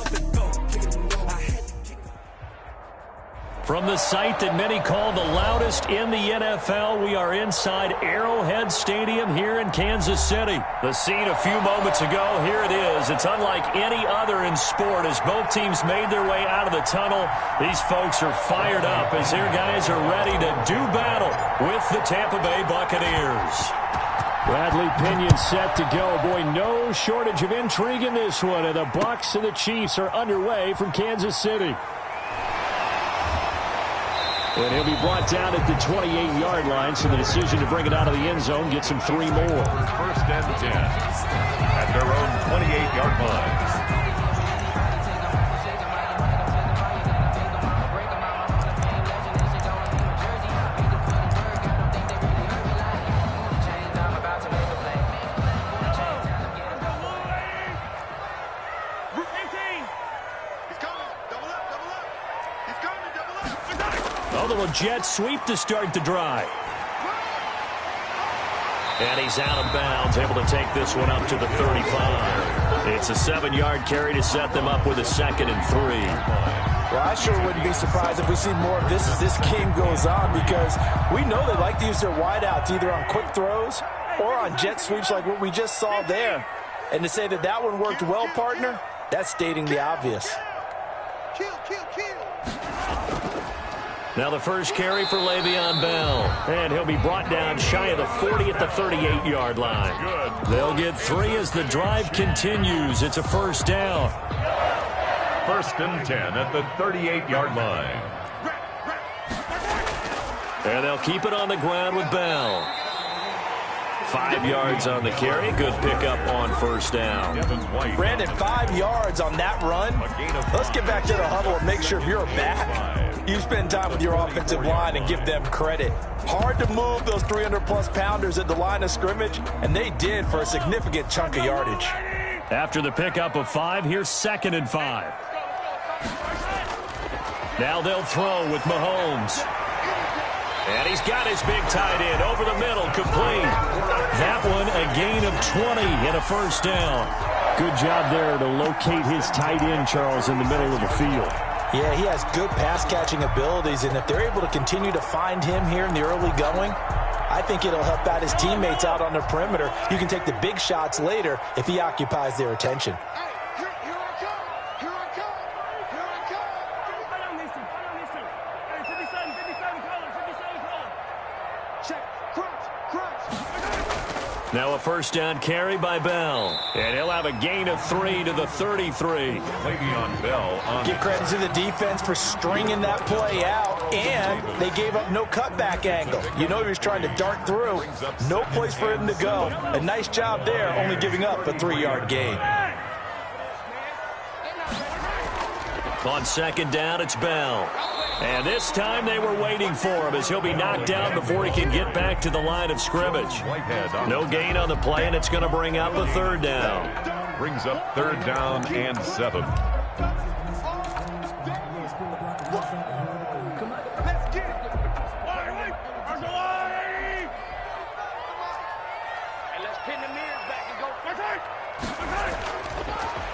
Kick it and go. I had to kick off. From the site that many call the loudest in the NFL, we are inside Arrowhead Stadium here in Kansas City. The scene a few moments ago, here it is. It's unlike any other in sport as both teams made their way out of the tunnel. These folks are fired up as their guys are ready to do battle with the Tampa Bay Buccaneers. Bradley Pinion set to go. Boy, no shortage of intrigue in this one. And the Bucs and the Chiefs are underway from Kansas City. And he'll be brought down at the 28-yard line, so the decision to bring it out of the end zone gets him 3 more. First and 10 at their own 28-yard line. He's coming. Double up. He's coming. A little jet sweep to start the drive. And he's out of bounds, able to take this one up to the 35. It's a 7-yard carry to set them up with a 2nd and 3. Well, I sure wouldn't be surprised if we see more of this as this game goes on, because we know they like to use their wideouts either on quick throws or on jet sweeps like what we just saw there. And to say that that one worked well, partner, that's stating the obvious. Now the first carry for Le'Veon Bell. And he'll be brought down shy of the 40 at the 38-yard line. They'll get 3 as the drive continues. It's a first down. 1st and 10 at the 38-yard line. And they'll keep it on the ground with Bell. 5 yards on the carry. Good pickup on first down. Brandon, 5 yards on that run. Let's get back to the huddle and make sure if you're back, you spend time with your offensive line and give them credit. Hard to move those 300-plus pounders at the line of scrimmage, and they did for a significant chunk of yardage. After the pickup of 5, here's 2nd and 5. Now they'll throw with Mahomes. And he's got his big tight end over the middle, complete. That one a gain of 20 and a first down. Good job there to locate his tight end, Charles, in the middle of the field. Yeah, he has good pass-catching abilities, and if they're able to continue to find him here in the early going, I think it'll help out his teammates out on the perimeter. You can take the big shots later if he occupies their attention. Now a first down carry by Bell. And he'll have a gain of 3 to the 33. Le'Veon Bell. Give credit to the defense for stringing that play out, and they gave up no cutback angle. You know he was trying to dart through. No place for him to go. A nice job there, only giving up a 3-yard gain. On 2nd down, it's Bell. And this time they were waiting for him as he'll be knocked down before he can get back to the line of scrimmage. No gain on the play, and it's going to bring up a 3rd down. Brings up 3rd down and 7.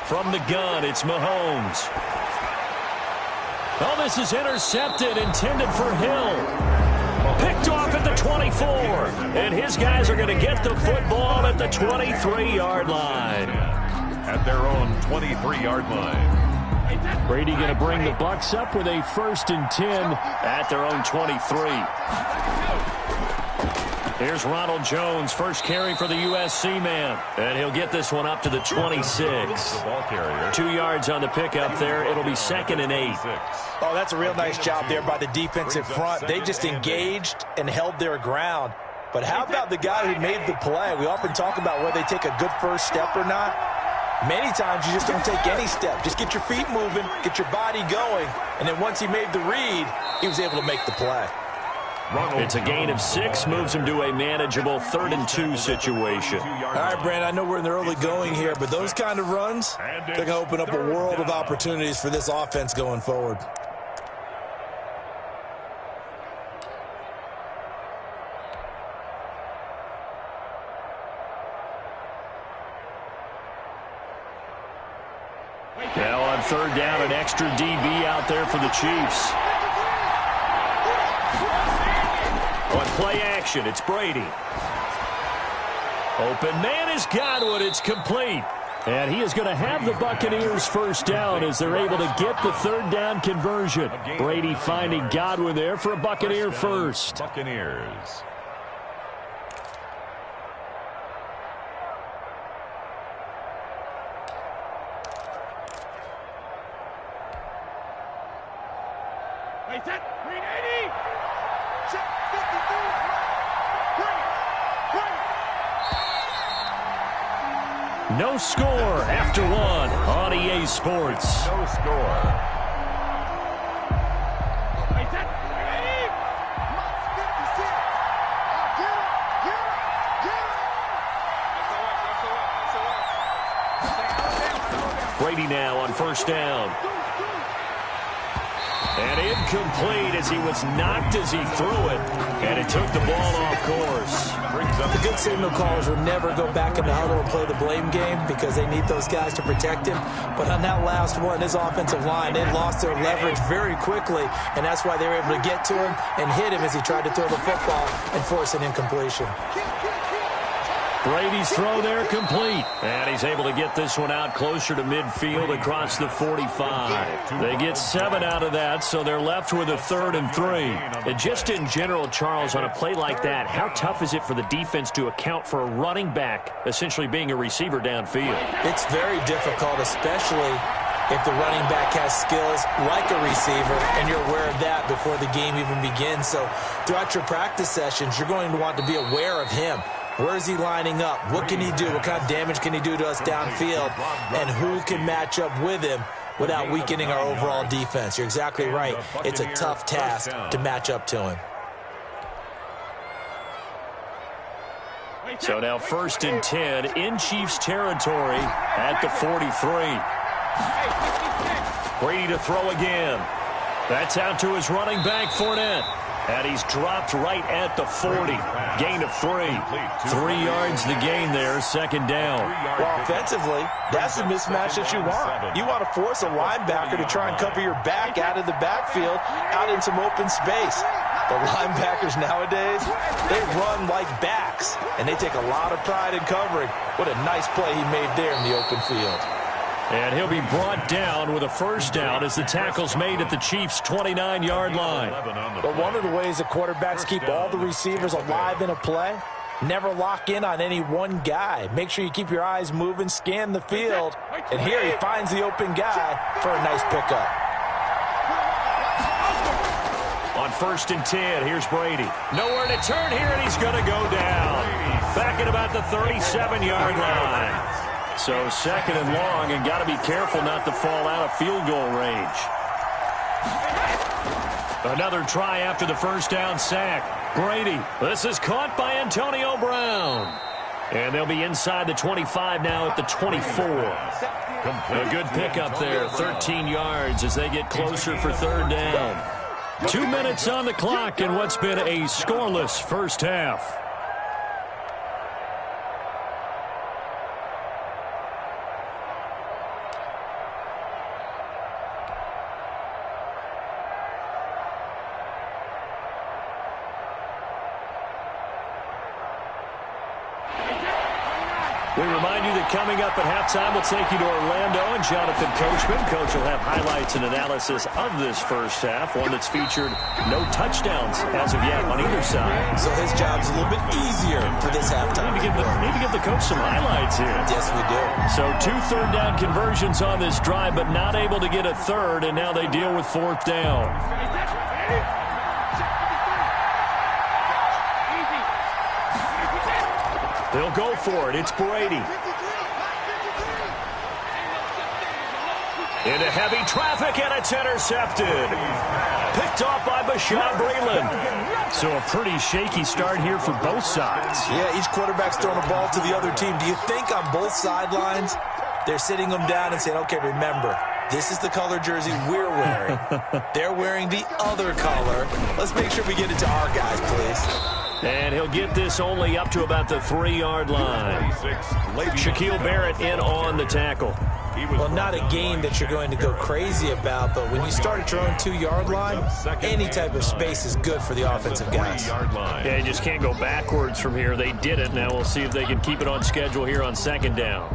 From the gun, it's Mahomes. Oh, this is intercepted, intended for Hill. Picked off at the 24. And his guys are going to get the football at the 23-yard line. At their own 23-yard line. Brady going to bring the Bucs up with a 1st and 10 at their own 23. Here's Ronald Jones, first carry for the USC man. And he'll get this one up to the 26. 2 yards on the pickup there. It'll be 2nd and 8. Oh, that's a real nice job there by the defensive front. They just engaged and held their ground. But how about the guy who made the play? We often talk about whether they take a good first step or not. Many times you just don't take any step. Just get your feet moving, get your body going. And then once he made the read, he was able to make the play. It's a gain of 6, moves him to a manageable 3rd and 2 situation. All right, Brand, I know we're in the early going here, but those kind of runs, they're going to open up a world of opportunities for this offense going forward. Now on 3rd down, an extra DB out there for the Chiefs. On play action, it's Brady. Open man is Godwin. It's complete. And he is going to have the Buccaneers first down as they're able to get the 3rd down conversion. Brady finding Godwin there for a Buccaneer first. Buccaneers. No score after 1 on EA Sports. No score. Brady now on 1st down. And incomplete as he was knocked as he threw it. And it took the ball off course. The good signal callers will never go back in the huddle and play the blame game because they need those guys to protect him. But on that last one, his offensive line, they lost their leverage very quickly, and that's why they were able to get to him and hit him as he tried to throw the football and force an incompletion. Brady's throw there complete. And he's able to get this one out closer to midfield across the 45. They get 7 out of that, so they're left with a 3rd and 3. And just in general, Charles, on a play like that, how tough is it for the defense to account for a running back essentially being a receiver downfield? It's very difficult, especially if the running back has skills like a receiver, and you're aware of that before the game even begins. So throughout your practice sessions, you're going to want to be aware of him. Where is he lining up? What can he do? What kind of damage can he do to us downfield? And who can match up with him without weakening our overall defense? You're exactly right. It's a tough task to match up to him. So now 1st and 10 in Chiefs territory at the 43. Brady to throw again. That's out to his running back, Fournette. And he's dropped right at the 40. Gain of 3. 3 yards the gain there, 2nd down. Well, offensively, that's the mismatch that you want. You want to force a linebacker to try and cover your back out of the backfield, out in some open space. The linebackers nowadays, they run like backs, and they take a lot of pride in covering. What a nice play he made there in the open field. And he'll be brought down with a 1st down as the tackle's made at the Chiefs' 29-yard line. But one of the ways the quarterbacks keep all the receivers alive in a play, never lock in on any one guy. Make sure you keep your eyes moving, scan the field. And here he finds the open guy for a nice pickup. On 1st and 10, here's Brady. Nowhere to turn here, and he's going to go down. Back at about the 37-yard line. So 2nd and long, and got to be careful not to fall out of field goal range. Another try after the 1st down sack. Brady, this is caught by Antonio Brown. And they'll be inside the 25 now at the 24. A good pickup there, 13 yards as they get closer for 3rd down. 2 minutes on the clock in what's been a scoreless first half. We remind you that coming up at halftime, we'll take you to Orlando and Jonathan Coachman. Coach will have highlights and analysis of this first half, one that's featured no touchdowns as of yet on either side. So his job's a little bit easier for this halftime. Need to give the coach some highlights here. Yes, we do. So 2 third down conversions on this drive, but not able to get a 3rd, and now they deal with 4th down. They'll go for it. It's Brady. Into heavy traffic, and it's intercepted. Picked off by Bashaud Breeland. So a pretty shaky start here for both sides. Yeah, each quarterback's throwing a ball to the other team. Do you think on both sidelines they're sitting them down and saying, okay, remember, this is the color jersey we're wearing. They're wearing the other color. Let's make sure we get it to our guys, please. And he'll get this only up to about the 3-yard line. Shaquille Barrett in on the tackle. Well, not a game that you're going to go crazy about, but when you start at your own 2-yard line, any type of space is good for the offensive guys. Yeah, you just can't go backwards from here. They did it. Now we'll see if they can keep it on schedule here on 2nd down.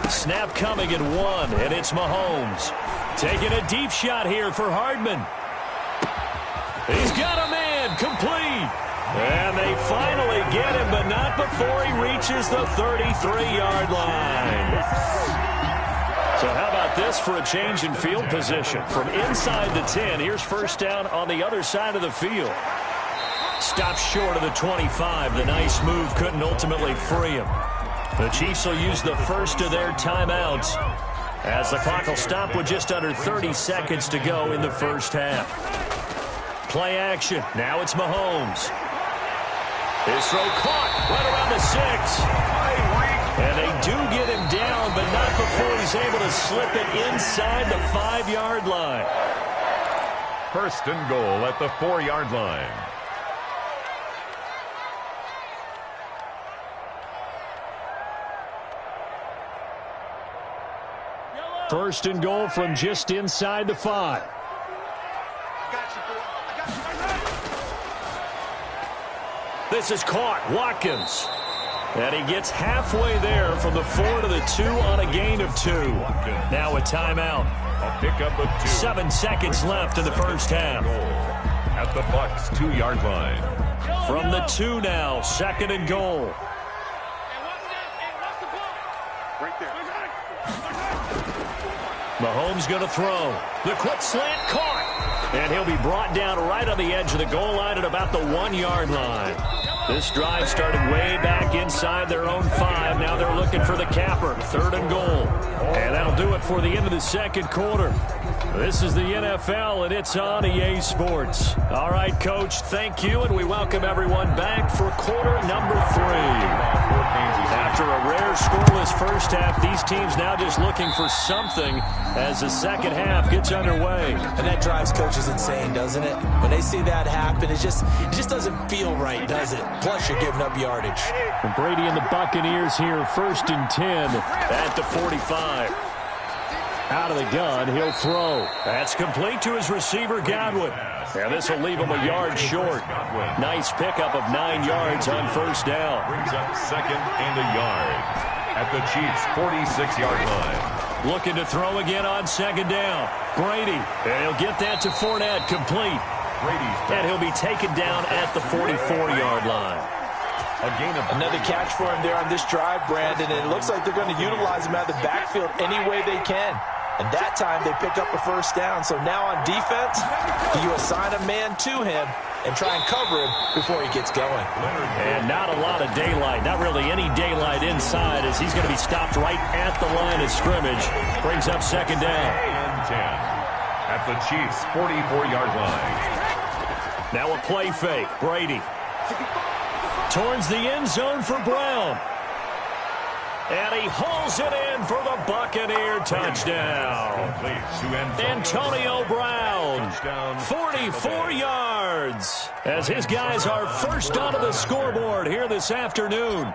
Snap coming at 1, and it's Mahomes. Taking a deep shot here for Hardman. He's got a man, complete. And they finally get him, but not before he reaches the 33-yard line. So how about this for a change in field position? From inside the 10, here's first down on the other side of the field. Stops short of the 25. The nice move couldn't ultimately free him. The Chiefs will use the first of their timeouts as the clock will stop with just under 30 seconds to go in the first half. Play action. Now it's Mahomes. His throw caught right around the 6. And they do get him down, but not before he's able to slip it inside the 5-yard line. First and goal at the 4-yard line. First and goal from just inside the 5. This is caught. Watkins. And he gets halfway there from the 4 to the 2 on a gain of 2. Now a timeout. A pickup of 2. 7 seconds left in the first half. At the Bucs 2-yard line. From the 2 now, second and goal. Mahomes going to throw. The quick slant caught. And he'll be brought down right on the edge of the goal line at about the 1-yard line. This drive started way back inside their own 5. Now they're looking for the capper. Third and goal. And that'll do it for the end of the second quarter. This is the NFL, and it's on EA Sports. All right, Coach, thank you, and we welcome everyone back for quarter number 3. After a rare scoreless first half, these teams now just looking for something as the second half gets underway. And that drives coaches insane, doesn't it? When they see that happen, it just doesn't feel right, does it? Plus, you're giving up yardage. And Brady and the Buccaneers here, first and 10 at the 45. Out of the gun, he'll throw. That's complete to his receiver, Godwin. And this will leave him a yard short. Nice pickup of 9 yards on first down. Brings up second and a yard at the Chiefs' 46-yard line. Looking to throw again on second down. Brady, and he'll get that to Fournette, complete. And he'll be taken down at the 44-yard line. Another catch for him there on this drive, Brandon, and it looks like they're going to utilize him out of the backfield any way they can. And that time they pick up a first down. So now on defense, you assign a man to him and try and cover him before he gets going. And not a lot of daylight, not really any daylight inside, as he's going to be stopped right at the line of scrimmage. Brings up second down. And 10 at the Chiefs' 44-yard line. Now a play fake. Brady towards the end zone for Brown. And he hauls it in for the Buccaneer touchdown. Antonio Brown, 44 yards, as his guys are first onto the scoreboard here this afternoon.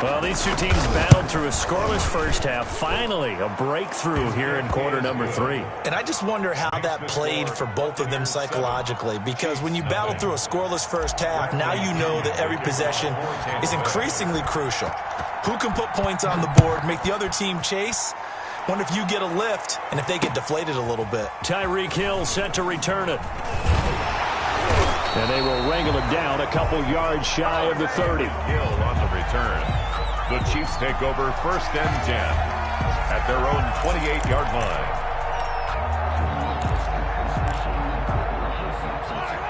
Well, these two teams battled through a scoreless first half. Finally, a breakthrough here in quarter number 3. And I just wonder how that played for both of them psychologically, because when you battle through a scoreless first half, now you know that every possession is increasingly crucial. Who can put points on the board, make the other team chase? Wonder if you get a lift and if they get deflated a little bit. Tyreek Hill set to return it. And they will wrangle him down a couple yards shy of the 30. Hill on the return. The Chiefs take over first and 10 at their own 28-yard line.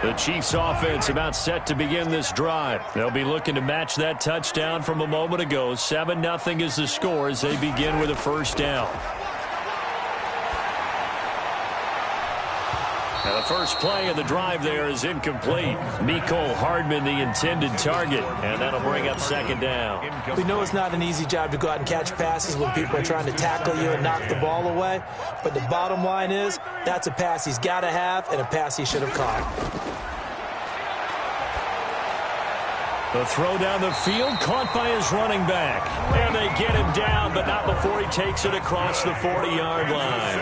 The Chiefs offense about set to begin this drive. They'll be looking to match that touchdown from a moment ago. 7-0 is the score as they begin with a first down. Now the first play of the drive there is incomplete. Mecole Hardman, the intended target, and that'll bring up second down. We know it's not an easy job to go out and catch passes when people are trying to tackle you and knock the ball away, but the bottom line is that's a pass he's got to have and a pass he should have caught. The throw down the field, caught by his running back. And they get him down, but not before he takes it across the 40-yard line.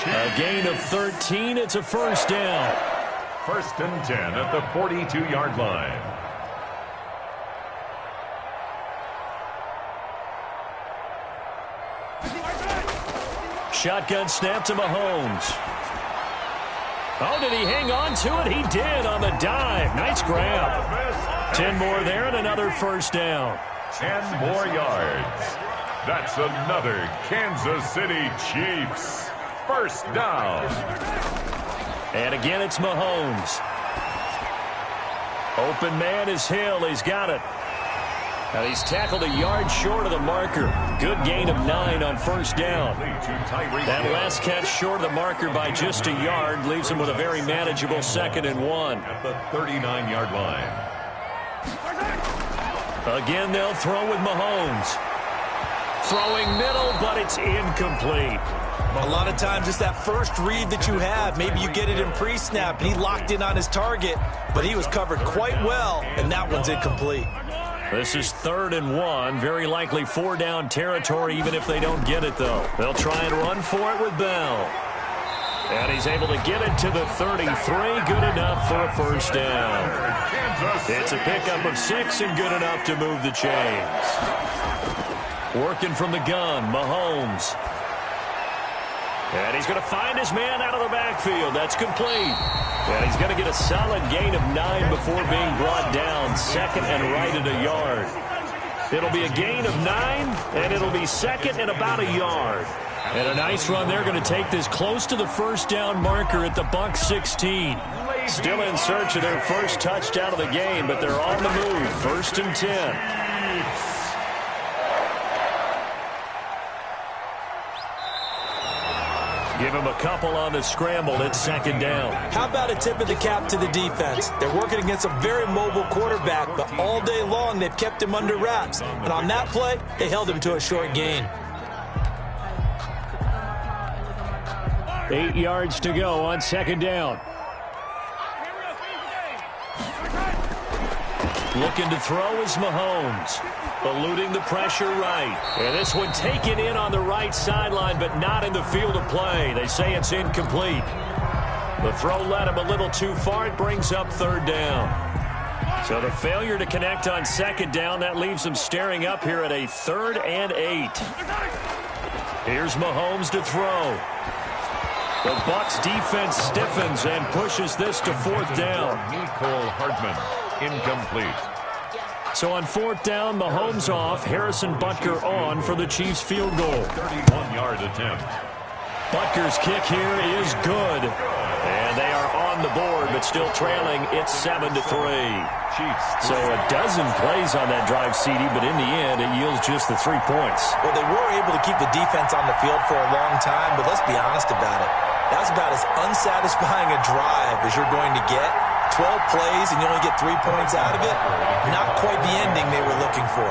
A gain of 13, it's a first down. First and 10 at the 42-yard line. Shotgun snap to Mahomes. Oh, did he hang on to it? He did on the dive. Nice grab. 10 more there and another first down. 10 more yards. That's another Kansas City Chiefs first down. And again, it's Mahomes. Open man is Hill. He's got it. And he's tackled a yard short of the marker. Good gain of 9 on first down. That last catch short of the marker by just a yard leaves him with a very manageable 2nd and 1. At the 39-yard line. Again, they'll throw with Mahomes. Throwing middle, but it's incomplete. A lot of times it's that first read that you have. Maybe you get it in pre-snap, and he locked in on his target, but he was covered quite well, and that one's incomplete. This is 3rd and 1. Very likely 4-down territory, even if they don't get it, though. They'll try and run for it with Bell. And he's able to get it to the 33. Good enough for a first down. It's a pickup of 6 and good enough to move the chains. Working from the gun, Mahomes. And he's going to find his man out of the backfield. That's complete. And he's going to get a solid gain of 9 before being brought down. 2nd and right at a yard. It'll be a gain of 9, and it'll be 2nd and about a yard. And a nice run. They're going to take this close to the first down marker at the Bucs 16. Still in search of their first touchdown of the game, but they're on the move. 1st and 10. Give him a couple on the scramble. It's 2nd down. How about a tip of the cap to the defense? They're working against a very mobile quarterback, but all day long they've kept him under wraps. And on that play, they held him to a short gain. 8 yards to go on 2nd down. Looking to throw is Mahomes. Eluding the pressure right. And this one taken in on the right sideline, but not in the field of play. They say it's incomplete. The throw led him a little too far. It brings up 3rd down. So the failure to connect on 2nd down, that leaves him staring up here at a 3rd and 8. Here's Mahomes to throw. The Bucs defense stiffens and pushes this to 4th down. Nicole Hardman, incomplete. So on 4th down, Mahomes off, Harrison Butker on for the Chiefs field goal. 31-yard attempt. Butker's kick here is good. And they are on the board, but still trailing. It's 7-3. So a dozen plays on that drive, CD, but in the end, it yields just the 3 points. Well, they were able to keep the defense on the field for a long time, but let's be honest about it. That was about as unsatisfying a drive as you're going to get. 12 plays and you only get 3 points out of it. Not quite the ending they were looking for.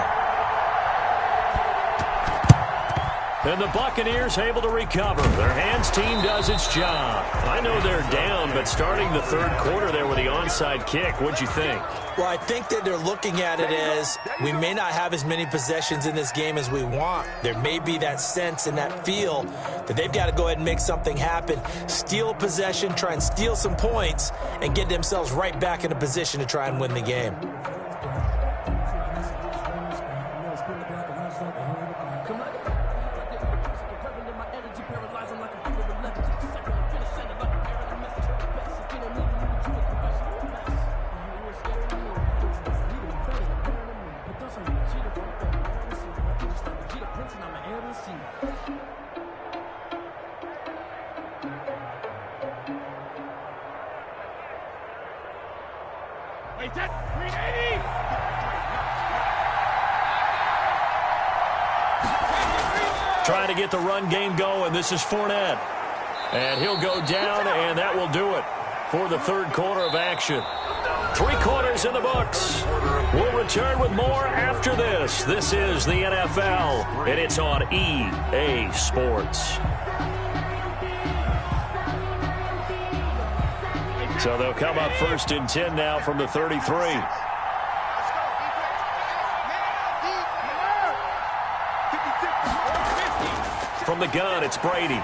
And the Buccaneers able to recover. Their hands team does its job. I know they're down, but starting the 3rd quarter there with the onside kick, what'd you think? Well, I think that they're looking at it as we may not have as many possessions in this game as we want. There may be that sense and that feel that they've got to go ahead and make something happen. Steal a possession, try and steal some points, and get themselves right back in a position to try and win the game. Trying to get the run game going. This is Fournette. And he'll go down, and that will do it for the 3rd quarter of action. 3 quarters in the books. We'll return with more after this. This is the NFL, and it's on EA Sports. So they'll come up 1st and 10 now from the 33. From the gun, it's Brady.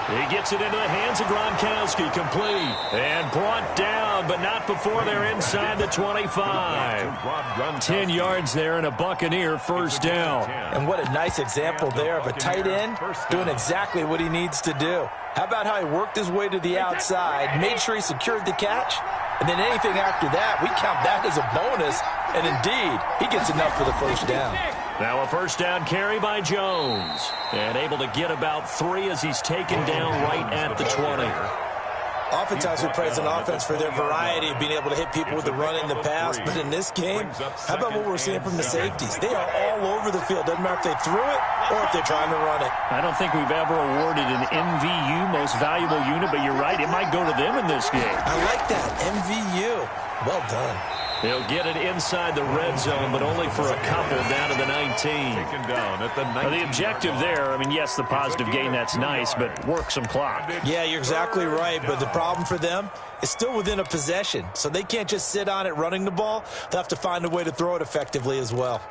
He gets it into the hands of Gronkowski, complete. And brought down, but not before they're inside the 25. 10 yards there and a Buccaneer first down. And what a nice example there of a tight end doing exactly what he needs to do. How about how he worked his way to the outside, made sure he secured the catch, and then anything after that, we count that as a bonus. And indeed, he gets enough for the first down. Now a first down carry by Jones. And able to get about 3 as he's taken down right at the 20. Oftentimes we praise an offense for their variety of being able to hit people with the run and the pass. But in this game, how about what we're seeing from the safeties? They are all over the field. Doesn't matter if they threw it or if they're trying to run it. I don't think we've ever awarded an MVU, most valuable unit, but you're right, it might go to them in this game. I like that, MVU. Well done. They'll get it inside the red zone, but only for a couple down to the 19. Taken down at the 19. Now, the objective there, I mean, yes, the positive gain, that's nice, but work some clock. Yeah, you're exactly right, but the problem for them is still within a possession, so they can't just sit on it running the ball. They'll have to find a way to throw it effectively as well.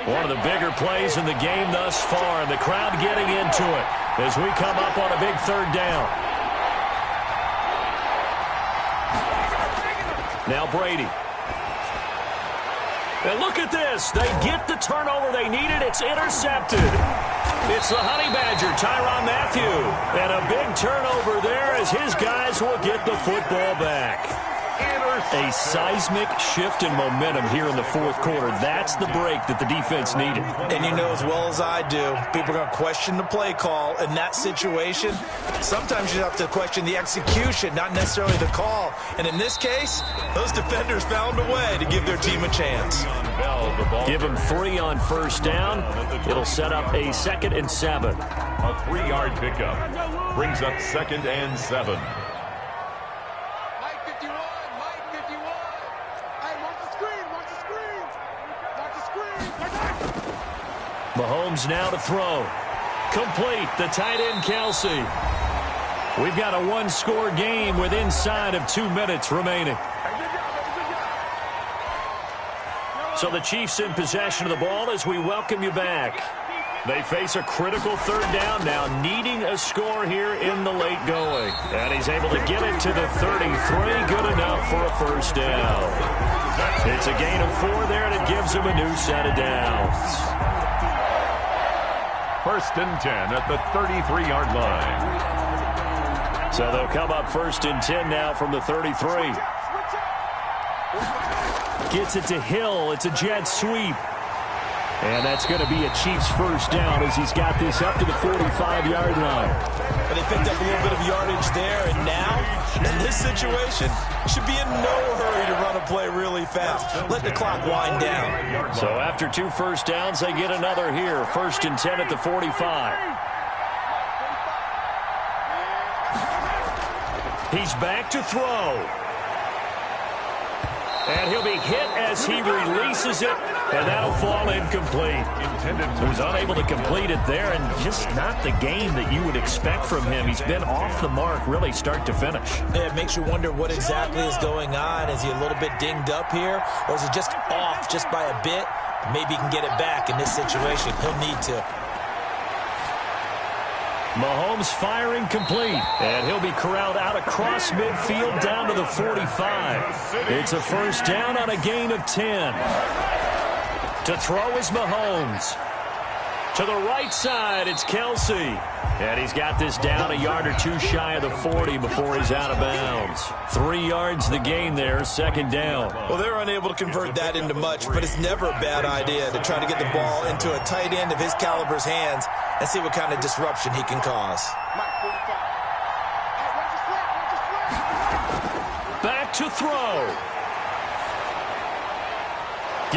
One of the bigger plays in the game thus far, and the crowd getting into it as we come up on a big third down. Now Brady. And look at this. They get the turnover they needed. It's intercepted. It's the Honey Badger, Tyrann Mathieu. And a big turnover there as his guys will get the football back. A seismic shift in momentum here in the fourth quarter. That's the break that the defense needed. And you know as well as I do, people are going to question the play call in that situation. Sometimes you have to question the execution, not necessarily the call. And in this case, those defenders found a way to give their team a chance. Give them 3 on first down. It'll set up a 2nd and 7. A 3-yard pickup brings up 2nd and 7. Mahomes now to throw. Complete, the tight end Kelsey. We've got a one-score game with inside of 2 minutes remaining. So the Chiefs in possession of the ball as we welcome you back. They face a critical third down now, needing a score here in the late going. And he's able to get it to the 33, good enough for a first down. It's a gain of 4 there, and it gives him a new set of downs. 1st and 10 at the 33-yard line. So they'll come up 1st and 10 now from the 33. Gets it to Hill. It's a jet sweep. And that's going to be a Chiefs first down as he's got this up to the 45-yard line. But they picked up a little bit of yardage there, and now, in this situation, should be in no hurry to run a play really fast. Let the clock wind down. So after 2 first downs, they get another here. 1st and 10 at the 45. He's back to throw. And he'll be hit as he releases it, and that'll fall incomplete. He was unable to complete it there, and just not the game that you would expect from him. He's been off the mark, really, start to finish. Yeah, it makes you wonder what exactly is going on. Is he a little bit dinged up here, or is he just off just by a bit? Maybe he can get it back in this situation. He'll need to. Mahomes firing complete, and he'll be corralled out across midfield down to the 45. It's a first down on a gain of 10. To throw is Mahomes. To the right side, it's Kelsey. And he's got this down a yard or 2 shy of the 40 before he's out of bounds. 3 yards the gain there, 2nd down. Well, they're unable to convert that into much, but it's never a bad idea to try to get the ball into a tight end of his caliber's hands and see what kind of disruption he can cause. Back to throw.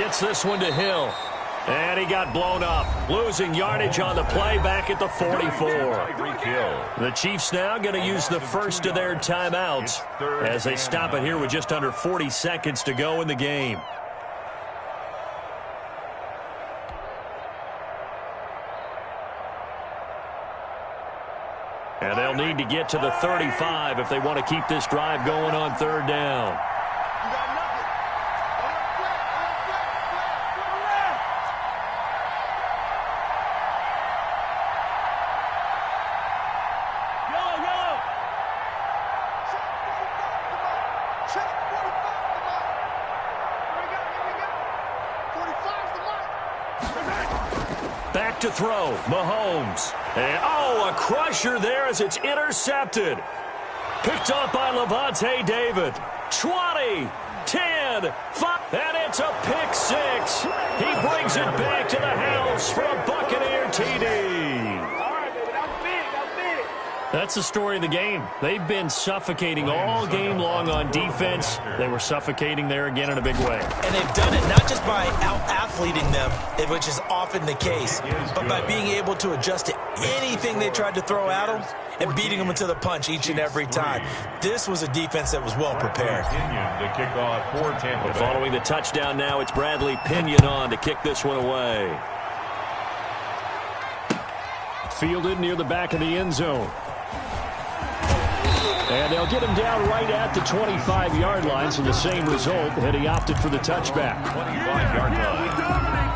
Gets this one to Hill. And he got blown up, losing yardage on the play back at the 44. The Chiefs now going to use the first of their timeouts as they stop it here with just under 40 seconds to go in the game. And they'll need to get to the 35 if they want to keep this drive going on 3rd down. Back to throw. Mahomes. And, a crusher there as it's intercepted. Picked up by Levante David. 20, 10, 5, and it's a pick six. He brings it back to the house for a Buccaneer TD. That's the story of the game. They've been suffocating all game long on defense. They were suffocating there again in a big way. And they've done it not just by out-athleting them, which is often the case, but by being able to adjust to anything they tried to throw at them and beating them into the punch each and every time. This was a defense that was well prepared. The kickoff for Tampa Bay. Following the touchdown now, it's Bradley Pinion on to kick this one away. Fielded near the back of the end zone. And they'll get him down right at the 25-yard line, so the same result, and he opted for the touchback. 25-yard line.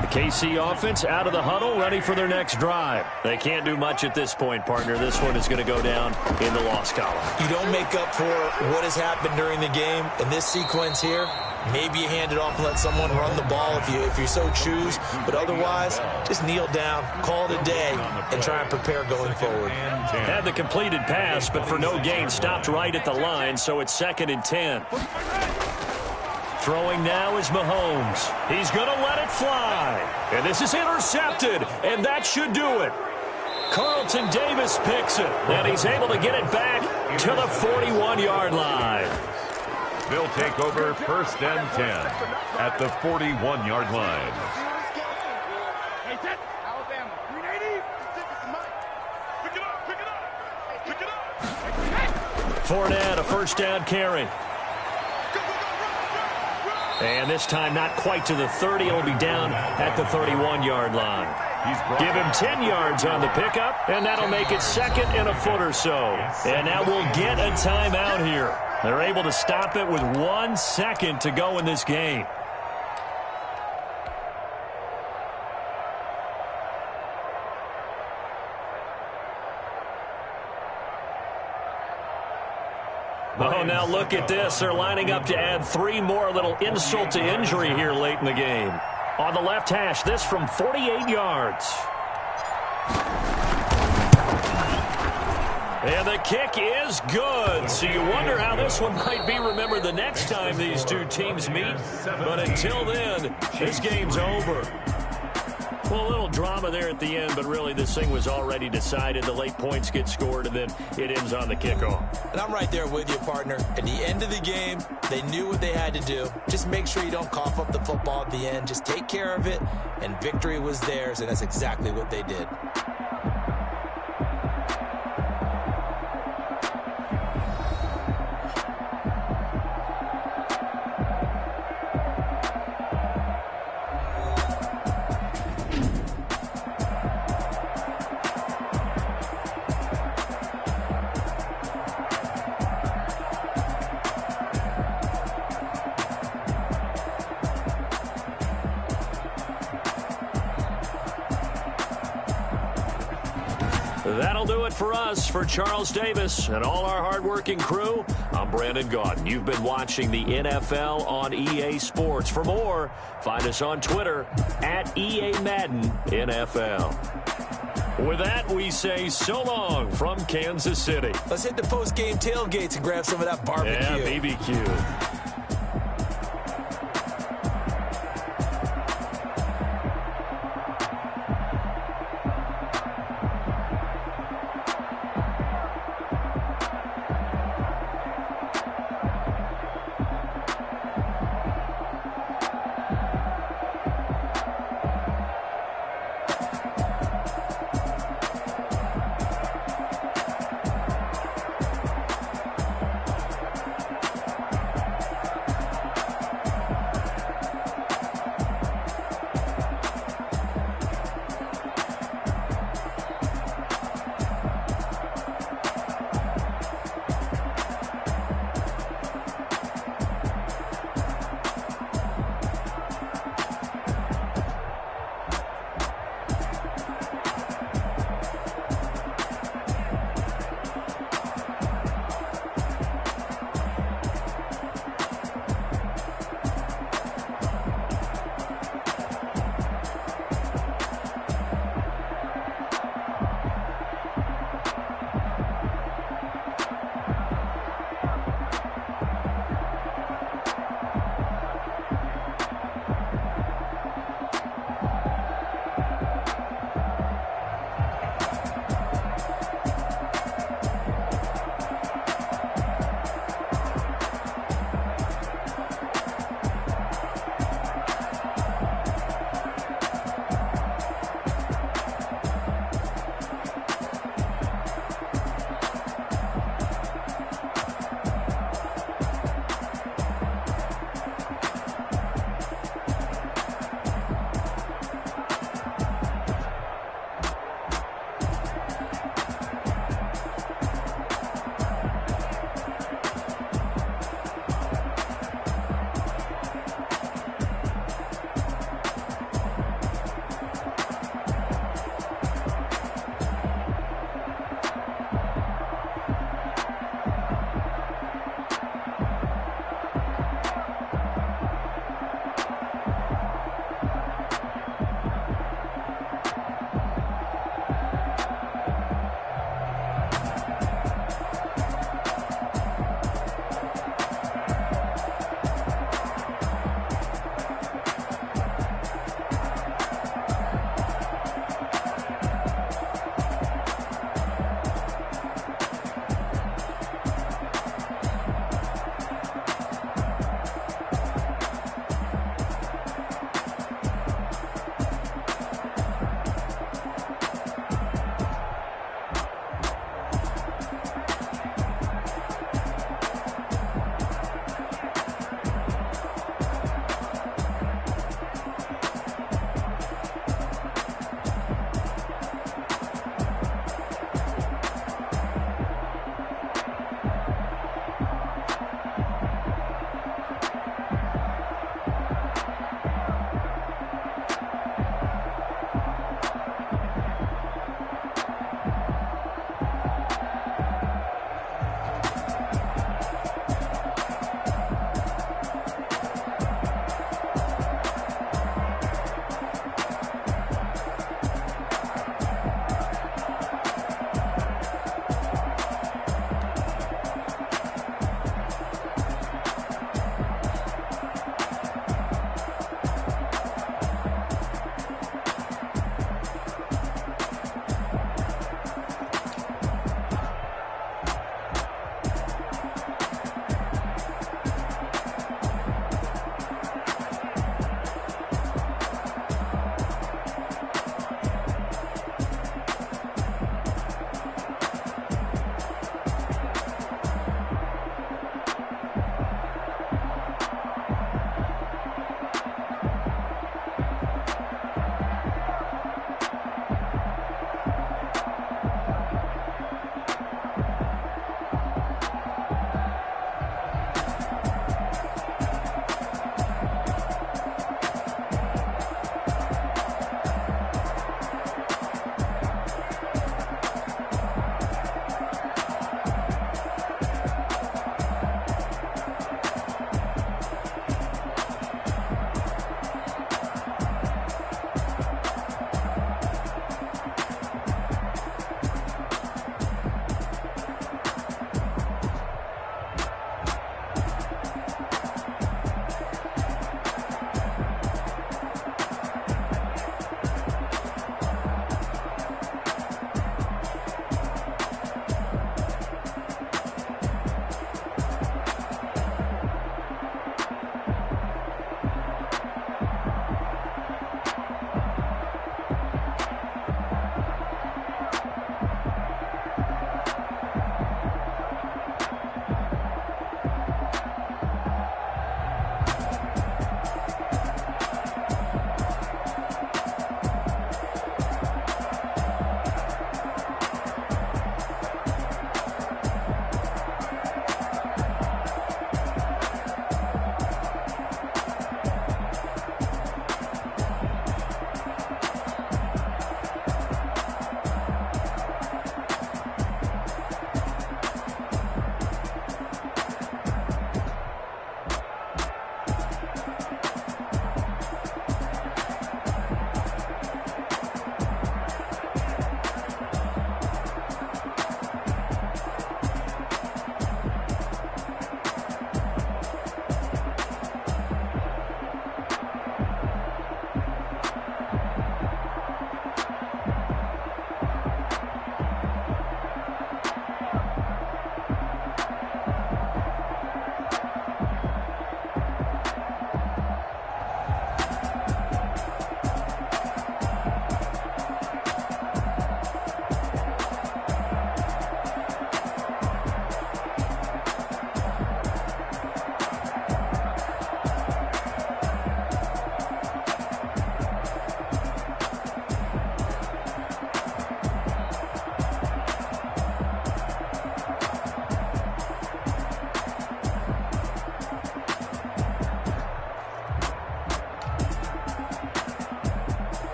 The KC offense out of the huddle, ready for their next drive. They can't do much at this point, partner. This one is going to go down in the loss column. You don't make up for what has happened during the game. In this sequence here, maybe you hand it off and let someone run the ball if you so choose. But otherwise, just kneel down, call it a day, and try and prepare going forward. Had the completed pass, but for no gain, stopped right at the line, so it's 2nd and 10. Throwing now is Mahomes. He's going to let it fly. And this is intercepted, and that should do it. Carlton Davis picks it, and he's able to get it back to the 41-yard line. They'll take over 1st and 10 at the 41-yard line. Fournette, a first down carry. And this time not quite to the 30. It'll be down at the 31-yard line. Give him 10 yards on the pickup, and that'll make it 2nd and a foot or so. And now we'll get a timeout here. They're able to stop it with 1 second to go in this game. Oh, now look at this. They're lining up to add 3 more, little insult to injury here late in the game. On the left hash, this from 48 yards. And the kick is good. So you wonder how this one might be remembered the next time these two teams meet. But until then, this game's over. Well, a little drama there at the end, but really this thing was already decided. The late points get scored, and then it ends on the kickoff. And I'm right there with you, partner. At the end of the game, they knew what they had to do. Just make sure you don't cough up the football at the end. Just take care of it, and victory was theirs, and that's exactly what they did. That'll do it for us. For Charles Davis and all our hardworking crew, I'm Brandon Gaudin. You've been watching the NFL on EA Sports. For more, find us on Twitter at EA Madden NFL. With that, we say so long from Kansas City. Let's hit the post-game tailgates and grab some of that barbecue. Yeah, BBQ.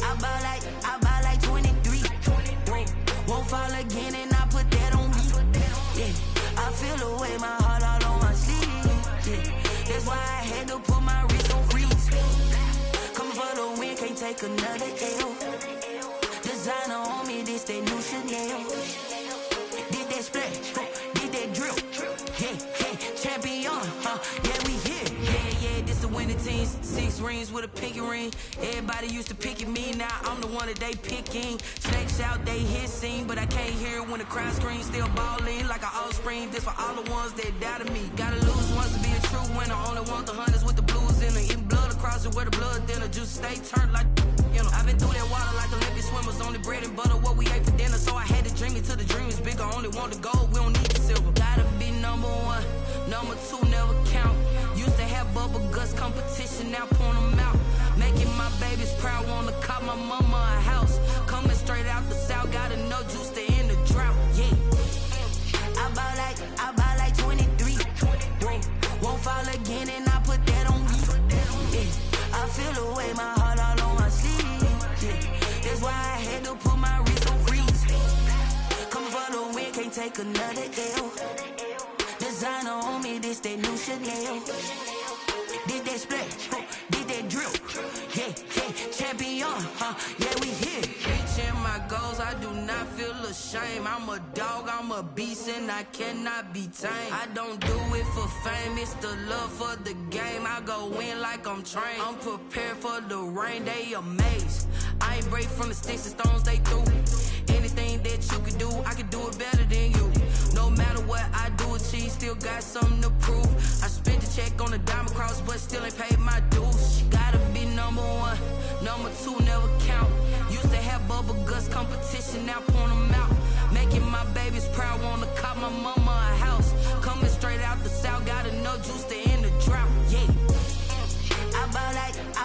I ball like 23. Won't fall again and I put that on me. Yeah, I feel the way, my heart all on my sleeve. Yeah, that's why I had to put my wrist on freeze. Coming for the win, can't take another L. Designer on me, this that new Chanel. Did that splash, did that drill. Yeah, champion, yeah, we here. Yeah, this the winning team. 6 rings with a pinky ring. Everybody used to picking me, now I'm the one that they picking. Snakes out, they hissing, but I can't hear when the crowd screams. Still balling like an offspring. This for all the ones that doubted me. Gotta lose once to be a true winner. Only want the hunters with the blues in it. Eating blood across it where the blood dinner. Juice stay turned like, you know. I've been through that water like Olympic swimmers. Only bread and butter, what we ate for dinner. So I had to dream it till the dream is bigger. Only want the gold, we don't need the silver. Gotta be number 1, number 2 never count. Used to have bubble guts competition, now point them out. Making my babies proud, wanna cop my mama a house. Coming straight out the south, gotta know juice to end the drought. Yeah, I ball like 23. Won't fall again and I put that on me. Yeah, I feel the way, my heart all on my sleeve. Yeah, that's why I had to put my wrist on freeze. Coming for the win, can't take another L. Designer on me, this that new Chanel. Did that splash, did that drill. Yeah, champion, yeah, we here. Reaching my goals, I do not feel ashamed. I'm a dog, I'm a beast, and I cannot be tamed. I don't do it for fame, it's the love for the game. I go in like I'm trained. I'm prepared for the rain, they amazed. I ain't break from the sticks and stones they threw. Anything that you can do, I can do it better than you. No matter what I do, achieve, still got something to prove. I spent the check on the diamond cross, but still ain't paid my dues. Gotta be number 1, number 2 never count. Used to have bubble guts competition, now point them out. Making my babies proud, wanna cop my mama a house. Coming straight out the south, gotta know juice to end the drought. Yeah, I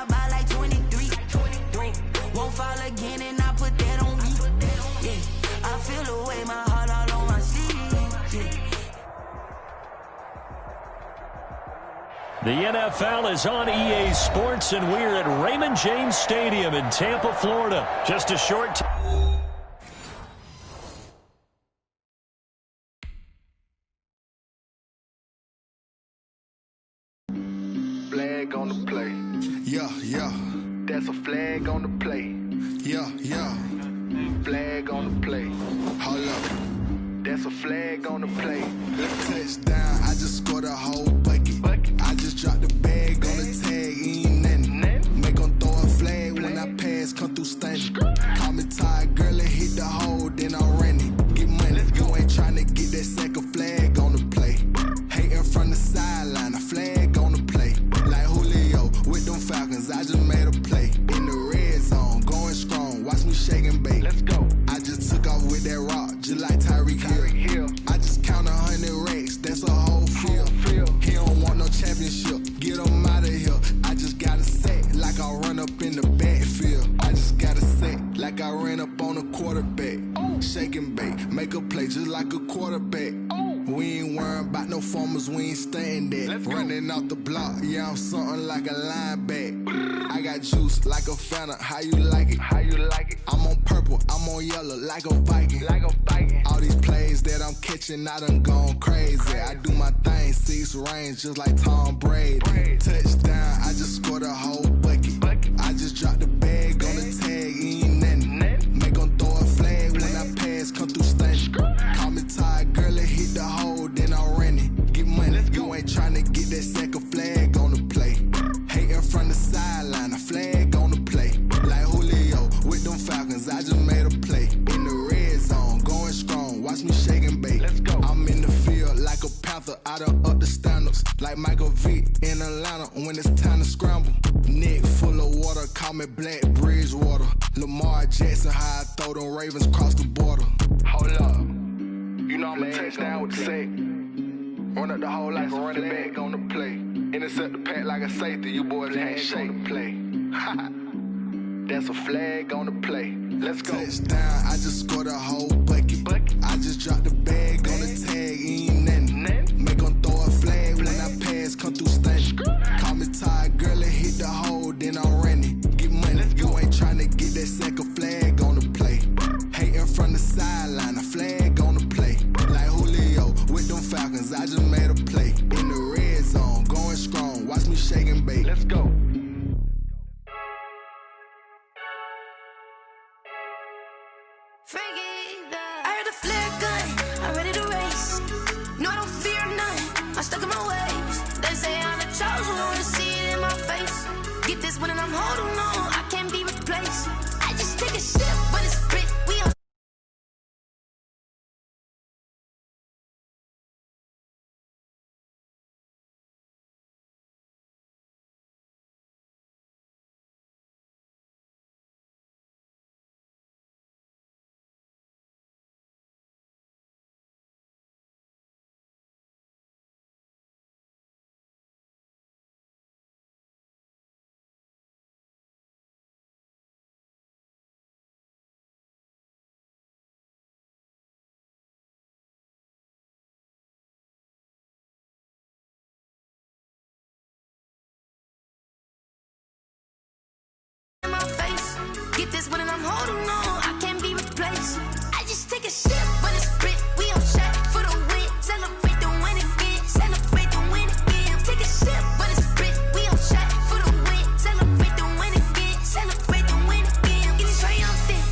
ball like 23. Won't fall again and I put that on me. Yeah, I feel the way, my heart all on my sleeve. Yeah. The NFL is on EA Sports, and we're at Raymond James Stadium in Tampa, Florida. Just a short time. Flag on the play. Yeah. That's a flag on the play. Yeah. Flag on the play. Hold up. That's a flag on the play. Touchdown, I just scored a whole bucket. I just dropped the bag on the tag, ain't nothing. Make them throw a flag when I pass, come through stunning. Call me tired, girl, and hit the hole, then I'm running. Get money, you ain't trying to get that second flag on the play. Hating from the sideline, a flag on the play. Like Julio with them Falcons, I just made a play. In the red zone, going strong, watch me shake and bake. Let's go. I just took off with that rock, just like Tyreek Hill. I just count 100 racks, that's a whole field. He don't want no championship, get him out of here. I just got a set, like I run up in the backfield. I just got a set, like I ran up on a quarterback. Shake and bake, make a play just like a quarterback. We ain't worrying about no formers, we ain't staying there. Running off the block, yeah, I'm something like a linebacker. I got juice like a Fanta, how you like it? I'm on purple, I'm on yellow, like a Viking. All these plays that I'm catching, I done gone crazy. I do my thing, 6 rings, just like Tom Brady. Touchdown, I just scored a whole bucket. I just dropped the bag on the tag, ain't nothing. Make them throw a flag when I pass, come through stunning. Call me tired, girl, and hit the hole, then I'm running. Get money, you ain't trying to get that second flag on the play. Hating from the sideline, a flag on the play. Like Julio with them Falcons, I just made a play. In the red zone, going strong, watch me shake and bake. I'm in the field like a panther, I done up the standards. Like Michael Vick in Atlanta when it's time to scramble. Neck full of water, call me Black Bridgewater. Lamar Jackson, how I throw them Ravens cross the border. Hold up. You know I'm a touchdown with the sack. Run up the whole like a running back on the play. Intercept the pack like a safety, you boys can't shake the play. That's a flag on the play. Let's go. Touchdown, I just scored a whole bucket. I just dropped the bag on the tag, ain't nothing. Make them throw a flag when I pass, come through stunning. Call me tired, girl, and hit the hole, then I'm running. Get money, you ain't trying to get that I heard a flare gun, I'm ready to race. No, I don't fear none, I'm stuck in my ways. They say I'm the chosen one, to see it in my face. Get this one and I'm holding on, I can't be replaced. I just take a sip, but it's split, we on. Get this one and I'm holding on, I can't be replaced. I just take a sip, but it's split, we on track for the win. Celebrate the win again, celebrate the win again. Take a sip, but it's split, we on track for the win. Celebrate the win again, celebrate the win again. Getting triumphant,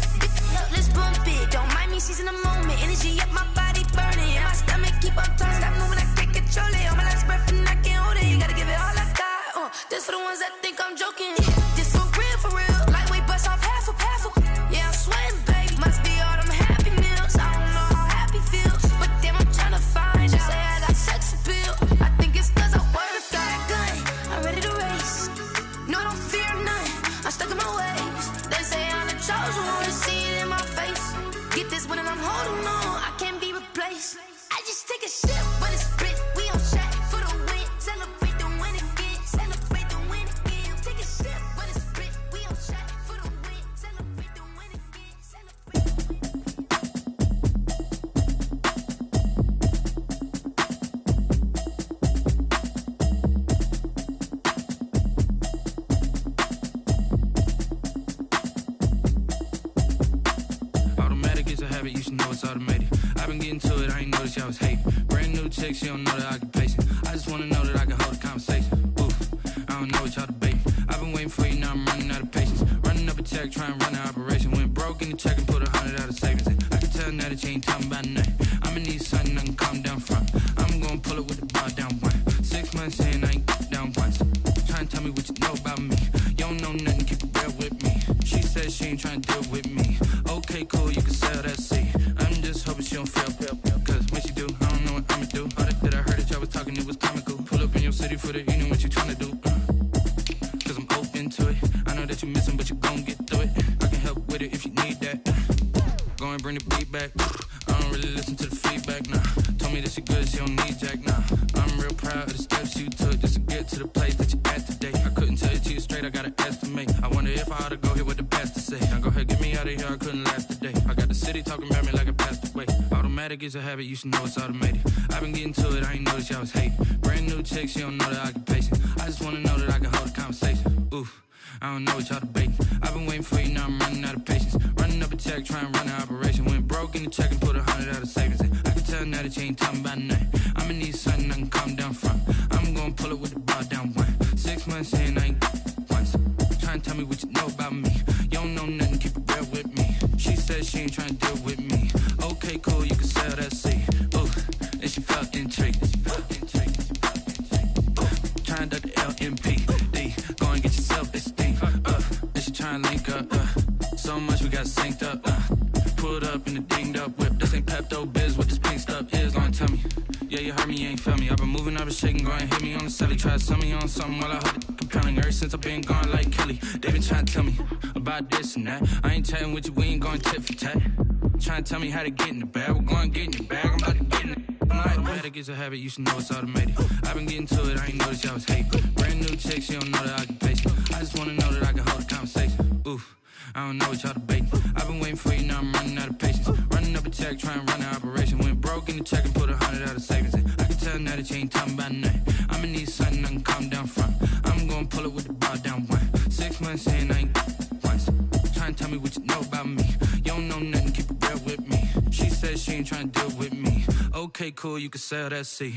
let's bump it. Don't mind me seizing the moment, energy up my body burning. And my stomach keep on turning, stop moving, I can't control it. On my last breath and I can't hold it, you gotta give it all I got. This for the ones that think I'm joking. This for real, for real. Lightweight bust off half a. Yeah, I'm sweating, baby. Must be all them happy meals. I don't know how happy feels, but damn, I'm trying to find out. Say I got sex appeal. I think it's cause I wear a fat gun. I'm ready to race. No, I don't fear none. I'm stuck in my ways. They say I'm the chosen one, to see it in my face. Get this one and I'm holding on, I can't be replaced. I just take a sip, but it's split. We on track for the win. Celebrate the win again. Celebrate the win again. Take a sip, but it's split. We on track for the win. Celebrate the win again. Automatic is a habit, you should know it's automated. I've been getting to it, I ain't noticed y'all was hating. Brand new chick, she don't know the occupation. I just wanna know that I can hold a conversation. Oof, I don't know what y'all debating. I've been waiting for you, now I'm running out of patience. Running up a check, trying to run an operation. Went broke in the check and put 100 out of savings in. I can tell now that you ain't talking about nothing. I'ma need something I can calm down from. I'm gonna pull it with the bar down one. 6 months in, I ain't down once. Trying to tell me what you know about me. You don't know nothing, keep it real with me. She said she ain't trying to deal with me. Okay, cool, you can sell that seat. I'm just hoping she don't fail. Cause when she do, I don't know what I'ma do. All that I heard that y'all was talking, it was comical. Pull up in your city for the evening, what you trying to do? Cause I'm open to it. I know that you missing, but you gon' get through it. I can help with it if you need that. Go and bring the beat back. I don't really listen to the feedback, nah. Told me that she good, she don't need jack, nah. I'm real proud of the steps you took just to get to the place that you at today. I couldn't tell it to you straight, I gotta estimate. I wonder if I ought to go here with the pastor say. Now go ahead, get me out of here, I couldn't last a day. I got the city talking about me like I passed away. Automatic is a habit, you should know it's automated. I've been getting to it, I ain't noticed y'all was hating. Brand new chick, she don't know the occupation. I just wanna know that I can hold a conversation. Oof, I don't know what y'all debating. I've been waiting for you, now I'm running out of patience. Running up a check, trying to run an operation. Went broke in the check and put 100 out of savings in. I can tell now that you ain't talking about nothing. I'ma need something I can calm down from. I'm gonna pull it with the bar down one. 6 months in, I ain't once. Trying to tell me what you know about me. You don't know nothing, keep it real with me. She said she ain't trying to deal with me. Okay, cool, you can sell that seat. Ooh, and she felt intrigued. Trying to duck the LMPD. Go and get your self-esteem. And she trying to link up. So much we got synced up. Pulled up in the dinged up whip. This ain't Pepto-Biz, what this pink stuff is. Gonna tell me. Yeah, you heard me, you ain't felt me. I've been moving, I've been shaking, go and hit me on the celly. Try to sell me on something while I heard it compelling. Ever since I've been gone like Kelly, they been trying to tell me about this and that. I ain't chatting with you, we ain't going tit for tat. Trying to tell me how to get in the bag. We're going to get in the bag, I'm about to get in it. I'm like, automatic is a habit, you should know it's automated. I've been getting to it, I ain't noticed y'all was hating. Brand new chick, she don't know the occupation. I just wanna know that I can hold a conversation. Oof, I don't know what y'all debating. I've been waiting for you, now I'm running out of patience. Running up a check, trying to run an operation. Went broke in the check and put 100 out of savings in. I can tell now that you ain't talking about nothing. I'ma need something I can calm down from. I'm gonna pull it with the bar down one. 6 months in, I ain't once. Trying to tell me what you know about me. You don't know nothing, keep it real with me. She said she ain't trying to deal with me. Okay, cool, you can sell that seat.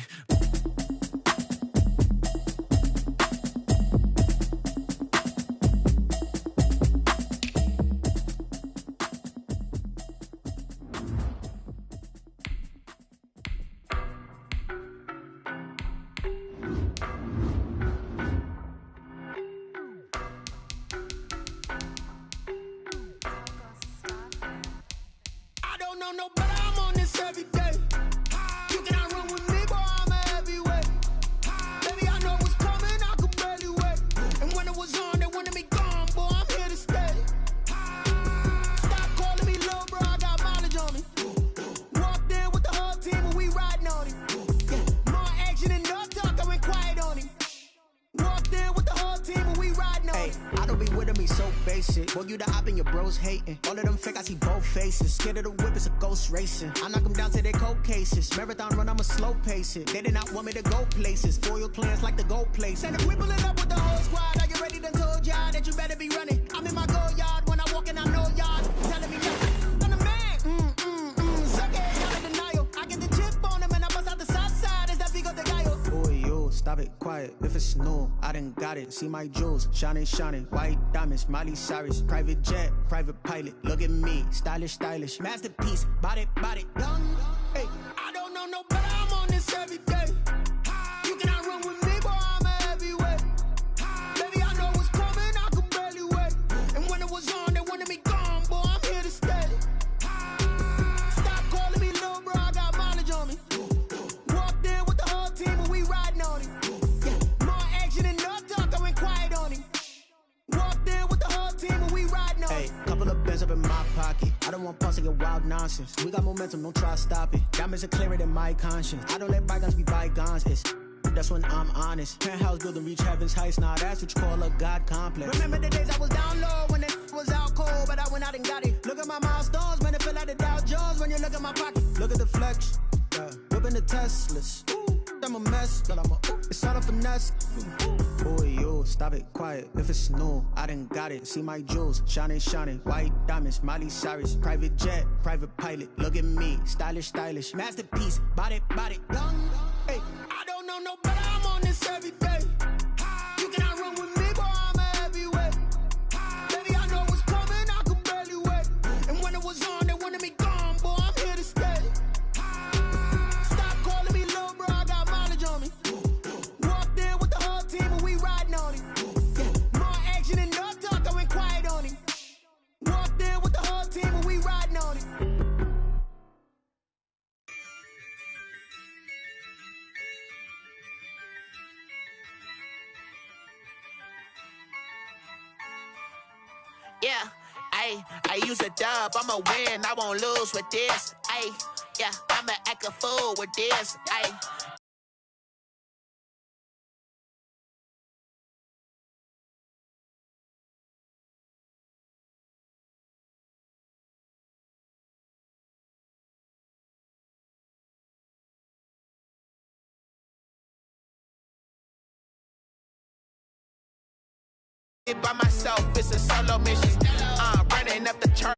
you the op and your bros hating. All of them fake, I see both faces. Scared of the whip, it's a ghost racing. I knock them down to their cold cases. Marathon run, I'ma slow pace it. They did not want me to go places. Foil plans like the gold place. And if we pulling up with the whole squad, are you ready to told y'all that you better be running? I'm in my go yard when I walk in, I know y'all telling me nothing. I'm the man. Suck it, y'all in denial. I get the chip on them and I bust out the south side. Is that big of the guy? Boy, yo, stop it, quiet. If it's new, I done got it. See my jewels, shining, shining. White diamonds, Miley Cyrus. Private jet, private pilot. Look at me, stylish, stylish. Masterpiece, body, young. Hey, I don't know no better. I'm on this every day. You cannot run with me, boy. I'm a heavyweight. Baby, I know what's coming. I could barely wait. And when it was on, they wanted me gone, boy. I'm here to stay. Stop calling me little bro. I got mileage on me. Walked in with the whole team and we riding on it. Yeah, more action and no talk. I went quiet on him. Walked in with the whole team and we riding on it. Hey, couple of bands up in my pocket. I don't want pause to get wild nonsense. We got momentum, don't try to stop it. Diamonds are clearer than my conscience. I don't let bygones be bygones. That's when I'm honest. Penthouse building, reach heaven's heights. Now that's what you call a God complex. Remember the days I was down low when it was out cold, but I went out and got it. Look at my milestones, man, it feel like the Dow Jones when you look at my pocket. Look at the flex, yeah. Whipping the Teslas. I'm a mess, but it's all a finesse. Boy, yo, stop it, quiet. If it's new, I done got it. See my jewels, shining, shining. White diamonds, Miley Cyrus. Private jet, private pilot. Look at me, stylish, stylish. Masterpiece, body, young. Hey, I don't know no better. I'm on this every day. You cannot run with me, boy. I'm a heavyweight. Baby, I know what's coming. I could barely wait. And when it was on, they wanted me gone, boy. I'm here to stay. Stop calling me little bro. I got mileage on me. Walked in with the whole team and we riding on it. Yeah, more action and no talk. I went quiet on him. Walked in with the whole team and we riding on it. Yeah, I use a dub, I'ma win, I won't lose with this. Yeah, I'ma act a fool with this. By myself, it's a solo mission. Running up the chart.